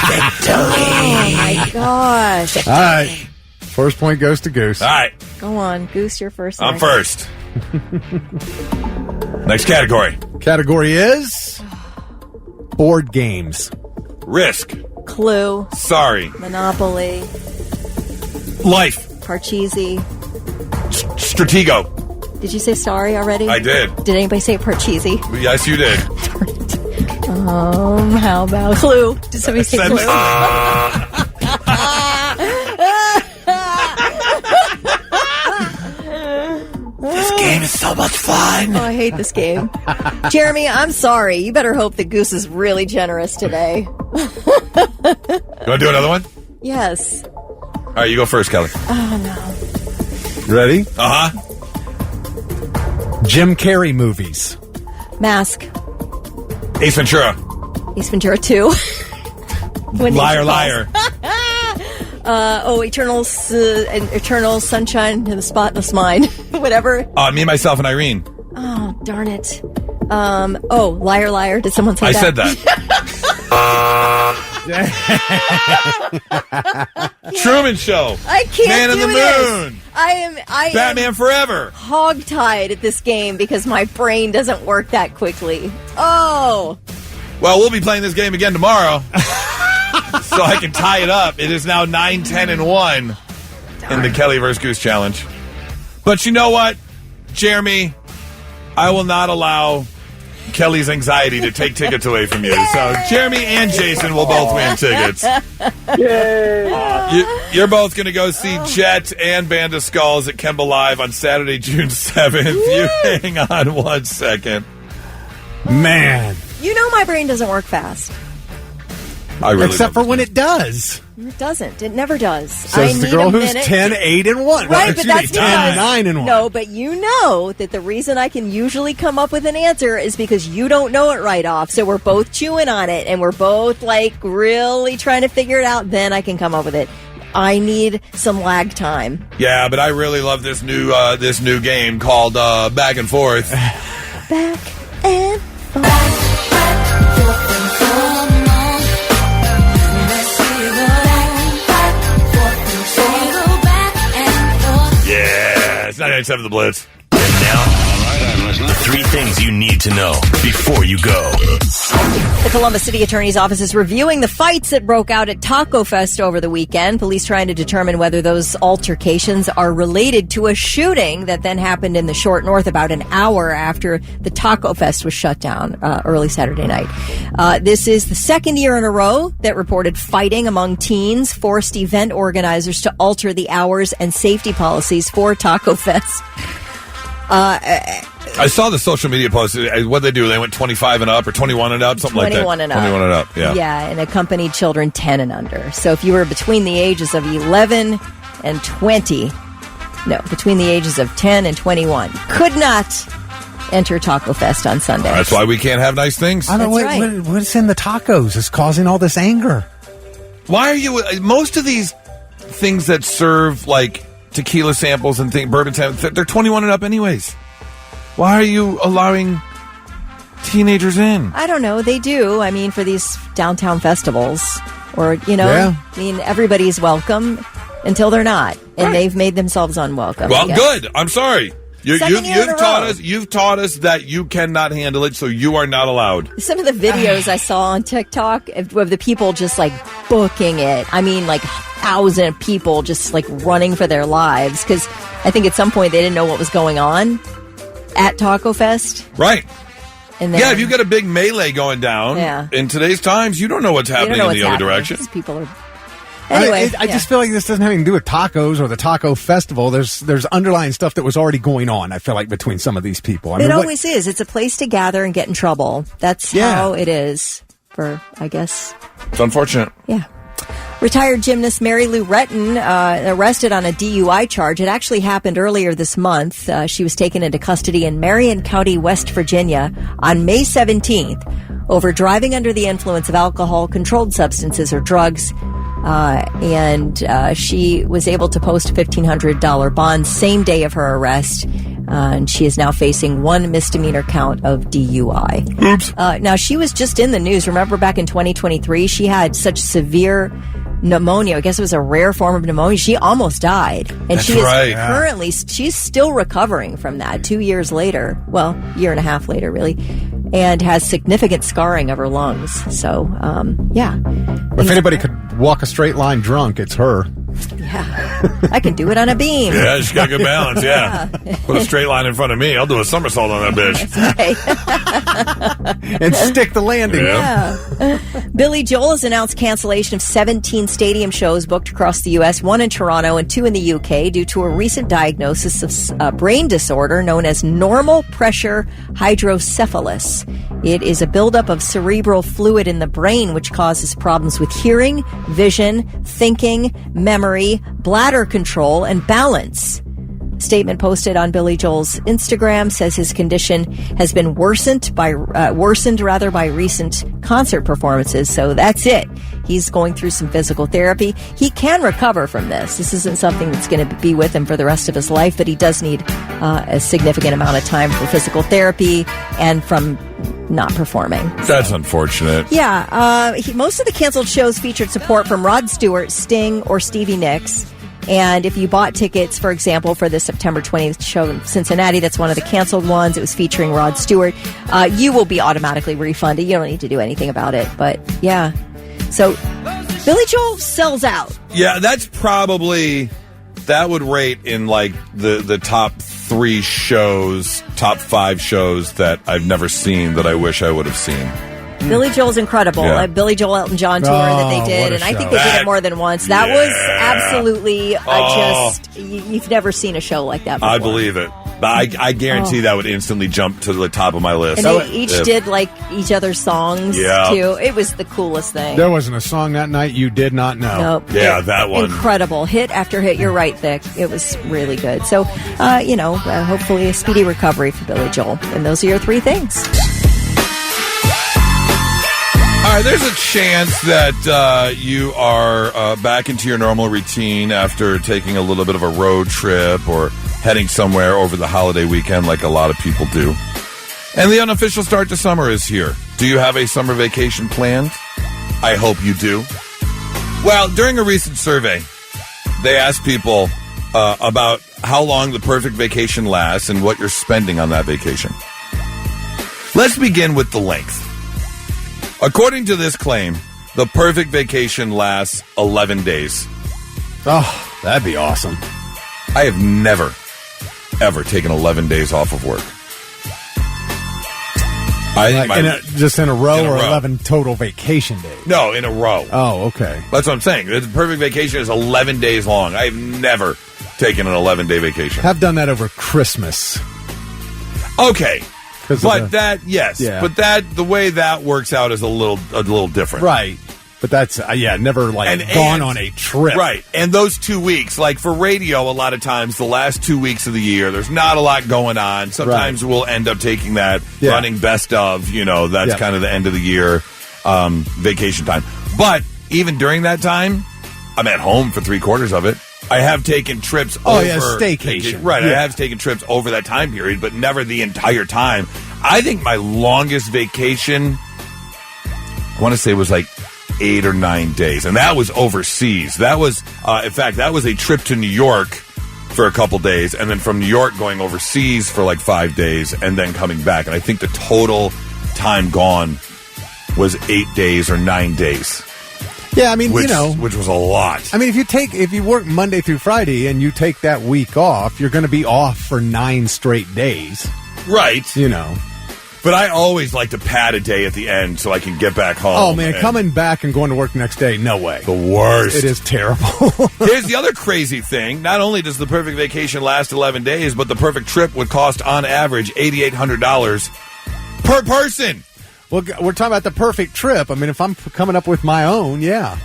Victory. Oh, my gosh. All right. First point goes to Goose. All right. Go on, Goose, you're first. I'm first. Next category. Category is board games. Risk. Clue. Sorry. Monopoly. Life. Parcheesi. Stratego. Did you say sorry already? I did. Did anybody say Parcheesi? Yes, you did. How about Clue? Did somebody say Clue? This game is so much fun. Oh, I hate this game. Jeremy, I'm sorry. You better hope that Goose is really generous today. You want to do another one? Yes. All right, you go first, Kelly. Oh, You ready? Uh-huh. Jim Carrey movies. Mask. Ace Ventura. Ace Ventura 2. Liar, liar. Eternal Sunshine in the Spotless Mind. Whatever. Me, Myself, and Irene. Oh, darn it. Liar, liar. Did someone say that? I said that. Truman Show. I can't Man do in the this. Moon. I Batman am Forever. hogtied at this game because my brain doesn't work that quickly. Oh. Well, we'll be playing this game again tomorrow. So I can tie it up. It is now 9-10-1 in the Kelly vs. Goose Challenge. But you know what, Jeremy? I will not allow Kelly's anxiety to take tickets away from you. So Jeremy and Jason will both win tickets. Yay! You're both going to go see Jet and Band of Skulls at Kemba Live on Saturday, June 7th. You hang on 1 second. Man. You know my brain doesn't work fast. I really Except for when it does. It doesn't. It never does. Says the girl who's 10, 8, and 1. Right, but that's 10, 9, and 1. No, but you know that the reason I can usually come up with an answer is because you don't know it right off. So we're both chewing on it, and we're both, really trying to figure it out. Then I can come up with it. I need some lag time. Yeah, but I really love this new game called Back and Forth. Back and forth. Yeah, it's 99.7 The Blitz. And now, the 3 things you need to know before you go. The Columbus City Attorney's Office is reviewing the fights that broke out at Taco Fest over the weekend. Police trying to determine whether those altercations are related to a shooting that then happened in the Short North about an hour after the Taco Fest was shut down early Saturday night. This is the second year in a row that reported fighting among teens forced event organizers to alter the hours and safety policies for Taco Fest. I saw the social media post. What they do? They went 25 and up or 21 and up, something like that. 21 and up. 21 and up. Yeah. Yeah, and accompanied children 10 and under. So if you were between the ages of 11 and 20, between the ages of 10 and 21, could not enter Taco Fest on Sunday. That's why we can't have nice things. I don't know what's in the tacos is causing all this anger. Why are you? Most of these things that serve tequila samples and bourbon samples, they're 21 and up anyways. Why are you allowing teenagers in? I don't know. They do. I mean, for these downtown festivals or, everybody's welcome until they're not. And they've made themselves unwelcome. Well, good. I'm sorry. You've row. taught us that you cannot handle it, so you are not allowed. Some of the videos I saw on TikTok of the people just booking it. I mean, 1,000 people just running for their lives because I think at some point they didn't know what was going on at Taco Fest. Right. And then, if you got a big melee going down in today's times, you don't know what's happening in the other direction. People are. Anyway, I just feel like this doesn't have anything to do with tacos or the taco festival. There's underlying stuff that was already going on, I feel like, between some of these people. It always is. It's a place to gather and get in trouble. That's how it is for, I guess. It's unfortunate. Yeah. Retired gymnast Mary Lou Retton arrested on a DUI charge. It actually happened earlier this month. She was taken into custody in Marion County, West Virginia on May 17th over driving under the influence of alcohol, controlled substances, or drugs. And she was able to post a $1,500 bond same day of her arrest. And she is now facing one misdemeanor count of DUI. Oops. Now, she was just in the news. Remember back in 2023, she had such severe pneumonia. I guess it was a rare form of pneumonia. She almost died. And That's she is right. currently, she's still recovering from that 2 years later. Well, year and a half later, really. And has significant scarring of her lungs. So, yeah. If anybody could walk a straight line drunk, it's her. Yeah. I can do it on a beam. Yeah, she's got good balance, yeah. Put a straight line in front of me. I'll do a somersault on that bitch. Right. And stick the landing. Yeah. Billy Joel has announced cancellation of 17 stadium shows booked across the U.S., 1 in Toronto and 2 in the U.K. due to a recent diagnosis of a brain disorder known as normal pressure hydrocephalus. It is a buildup of cerebral fluid in the brain which causes problems with hearing, vision, thinking, memory, bladder control, and balance. A statement posted on Billy Joel's Instagram says his condition has been worsened by recent concert performances. So that's it. He's going through some physical therapy. He can recover from this. This isn't something that's going to be with him for the rest of his life, but he does need a significant amount of time for physical therapy and from not performing. That's unfortunate. Yeah. Most of the canceled shows featured support from Rod Stewart, Sting, or Stevie Nicks. And if you bought tickets, for example, for the September 20th show in Cincinnati, that's one of the canceled ones. It was featuring Rod Stewart. You will be automatically refunded. You don't need to do anything about it. But, yeah. So, Billy Joel sells out. Yeah, that's probably... That would rate in, like, the top 3 shows, top 5 shows that I've never seen that I wish I would have seen. Billy Joel's incredible. Yeah. Billy Joel Elton John tour that they did, and I think they did it more than once. That was absolutely you've never seen a show like that before. I believe it. I guarantee that would instantly jump to the top of my list. And they each did like each other's songs too. It was the coolest thing. There wasn't a song that night you did not know. Nope. Yeah, that one. Incredible. Hit after hit. You're right, Vic. It was really good. So, hopefully a speedy recovery for Billy Joel. And those are your 3 things. All right, there's a chance that you are back into your normal routine after taking a little bit of a road trip or heading somewhere over the holiday weekend like a lot of people do. And the unofficial start to summer is here. Do you have a summer vacation planned? I hope you do. Well, during a recent survey, they asked people about how long the perfect vacation lasts and what you're spending on that vacation. Let's begin with the length. According to this claim, the perfect vacation lasts 11 days. Oh, that'd be awesome. I have never, ever taken 11 days off of work. Just in a row or 11 total vacation days? No, in a row. Oh, okay. That's what I'm saying. The perfect vacation is 11 days long. I've never taken an 11-day vacation. Have done that over Christmas. Okay. But the way that works out is a little different. Right. But that's, never gone on a trip. Right. And those 2 weeks, like for radio, a lot of times, the last 2 weeks of the year, there's not a lot going on. Sometimes we'll end up taking that, running best of, that's kind of the end of the year vacation time. But even during that time, I'm at home for 3/4 of it. I have taken trips over... staycation. Right, I have taken trips over that time period, but never the entire time. I think my longest vacation, I want to say, was like 8 or 9 days, and that was overseas. That was, in fact, that was a trip to New York for a couple days, and then from New York going overseas for like 5 days, and then coming back. And I think the total time gone was 8 days or 9 days. Yeah, I mean, which was a lot. I mean, if you work Monday through Friday and you take that week off, you're going to be off for 9 straight days. Right. But I always like to pad a day at the end so I can get back home. Oh, man, coming back and going to work the next day, no way. The worst. It is terrible. Here's the other crazy thing. Not only does the perfect vacation last 11 days, but the perfect trip would cost, on average, $8,800 per person. Well, we're talking about the perfect trip. I mean, if I'm coming up with my own, yeah.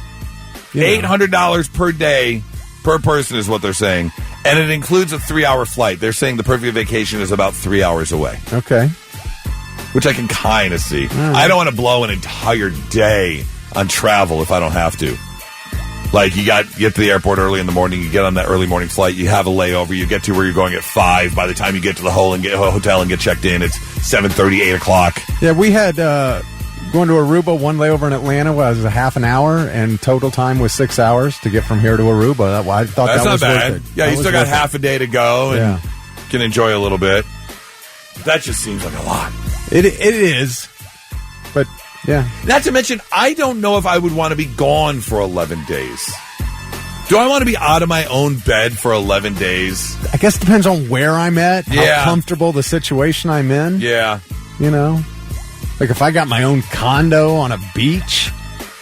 $800 per day per person is what they're saying. And it includes a 3-hour flight. They're saying the perfect vacation is about 3 hours away. Okay. Which I can kind of see. Right. I don't want to blow an entire day on travel if I don't have to. Like, you get to the airport early in the morning, you get on that early morning flight, you have a layover, you get to where you're going at 5. By the time you get to the hotel and get checked in, it's 7:30, 8 o'clock. Yeah, we had going to Aruba, one layover in Atlanta was a half an hour, and total time was 6 hours to get from here to Aruba. I thought That's that was not bad. worth it. Yeah, that you still got half a day to go and Yeah. can enjoy a little bit. That just seems like a lot. It is, but yeah. Not to mention, I don't know if I would want to be gone for 11 days. Do I want to be out of my own bed for 11 days? I guess it depends on where I'm at, Yeah. how comfortable the situation I'm in. Yeah. You know? Like if I got my own condo on a beach,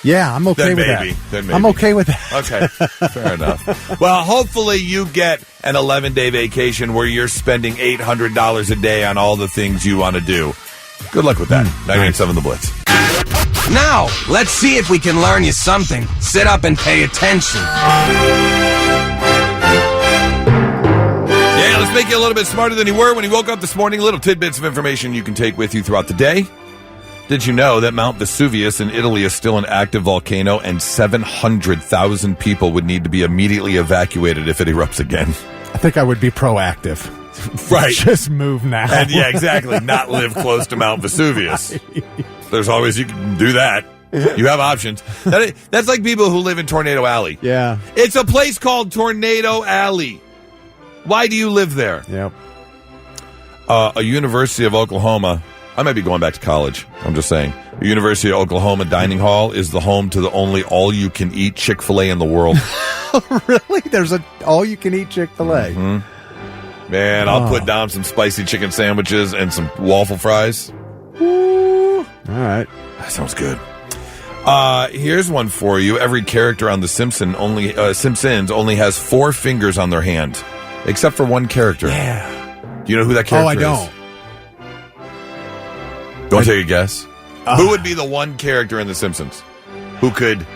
yeah, I'm okay Then with maybe. that. Then maybe. I'm okay with that. Okay, fair enough. Well, hopefully you get an 11-day vacation where you're spending $800 a day on all the things you want to do. Good luck with that. 98.7 The Blitz. Now, let's see if we can learn you something. Sit up and pay attention. Yeah, let's make you a little bit smarter than you were when you woke up this morning. Little tidbits of information you can take with you throughout the day. Did you know that Mount Vesuvius in Italy is still an active volcano and 700,000 people would need to be immediately evacuated if it erupts again? I think I would be proactive. Right. Just move now. And yeah, exactly. Not live close to Mount Vesuvius. There's always, you can do that. You have options. That's like people who live in Tornado Alley. Yeah. It's a place called Tornado Alley. Why do you live there? Yep. A University of Oklahoma. I might be going back to college. I'm just saying. The University of Oklahoma Dining Hall is the home to the only all-you-can-eat Chick-fil-A in the world. Really? There's a all-you-can-eat Chick-fil-A. Mm-hmm. Man, I'll put down some spicy chicken sandwiches and some waffle fries. Ooh. All right. That sounds good. Here's one for you. Every character on The Simpsons only has 4 fingers on their hand, except for one character. Yeah. Do you know who that character is? Oh, I don't. Don't take a guess. Who would be the one character in The Simpsons who could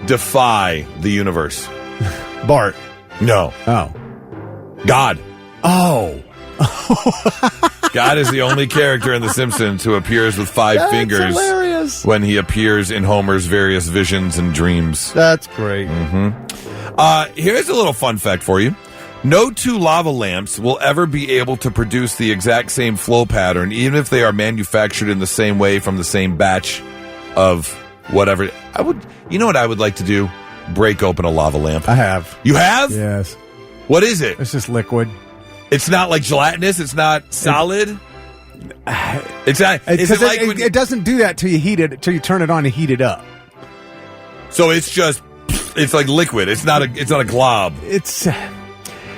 defy the universe? Bart. No. Oh. God. Oh. God is the only character in The Simpsons who appears with 5 fingers hilarious. when he appears in Homer's various visions and dreams. That's great. Mm-hmm. Here's a little fun fact for you. No 2 lava lamps will ever be able to produce the exact same flow pattern, even if they are manufactured in the same way from the same batch of whatever. You know what I would like to do? Break open a lava lamp. I have. You have? Yes. What is it? It's just liquid. It's not like gelatinous. It's not solid. It's not. Is it like it doesn't do that till you heat it, till you turn it on and heat it up. So it's like liquid. It's not a glob. It's.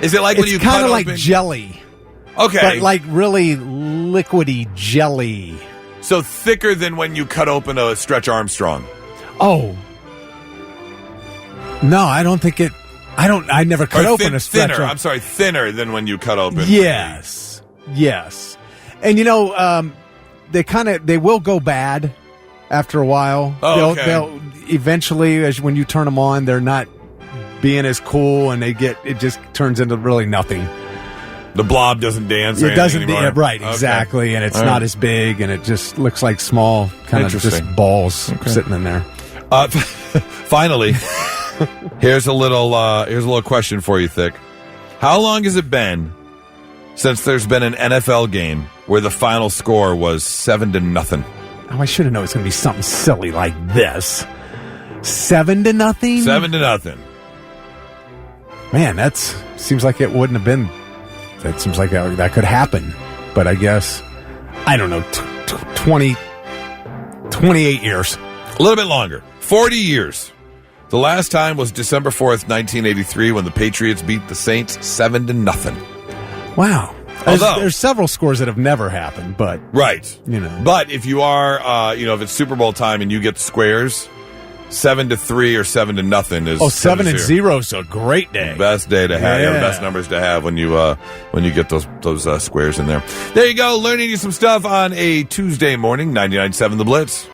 Is it like when you kind cut of like open? jelly? Okay, but like really liquidy jelly. So thicker than when you cut open a Stretch Armstrong. Oh. No, I don't think it. I never cut open a Stretch thinner. I'm sorry, thinner than when you cut open. Yes. And they will go bad after a while. Oh, okay. They'll eventually, when you turn them on, they're not being as cool, and it just turns into really nothing. The blob doesn't dance. It doesn't, anymore. Right? Okay. Exactly, and it's All not right. as big, and it just looks like small, kind of just balls sitting in there. Finally, here's a little question for you, Thick. How long has it been since there's been an NFL game where the final score was 7-0? Oh, I should have known it's going to be something silly like this. 7-0. 7-0. Man, that seems like it wouldn't have been. That seems like that could happen. But I guess, I don't know, 28 years. A little bit longer. 40 years. The last time was December 4th, 1983, when the Patriots beat the Saints 7-0. Wow. There's several scores that have never happened, but... Right. You know. But if you are, if it's Super Bowl time and you get the squares, 7 to 3 or 7 to nothing is 7 and 0 is a great day. Best day to have. Yeah. The best numbers to have when you get those squares in there. There you go. Learning you some stuff on a Tuesday morning. 99.7 The Blitz.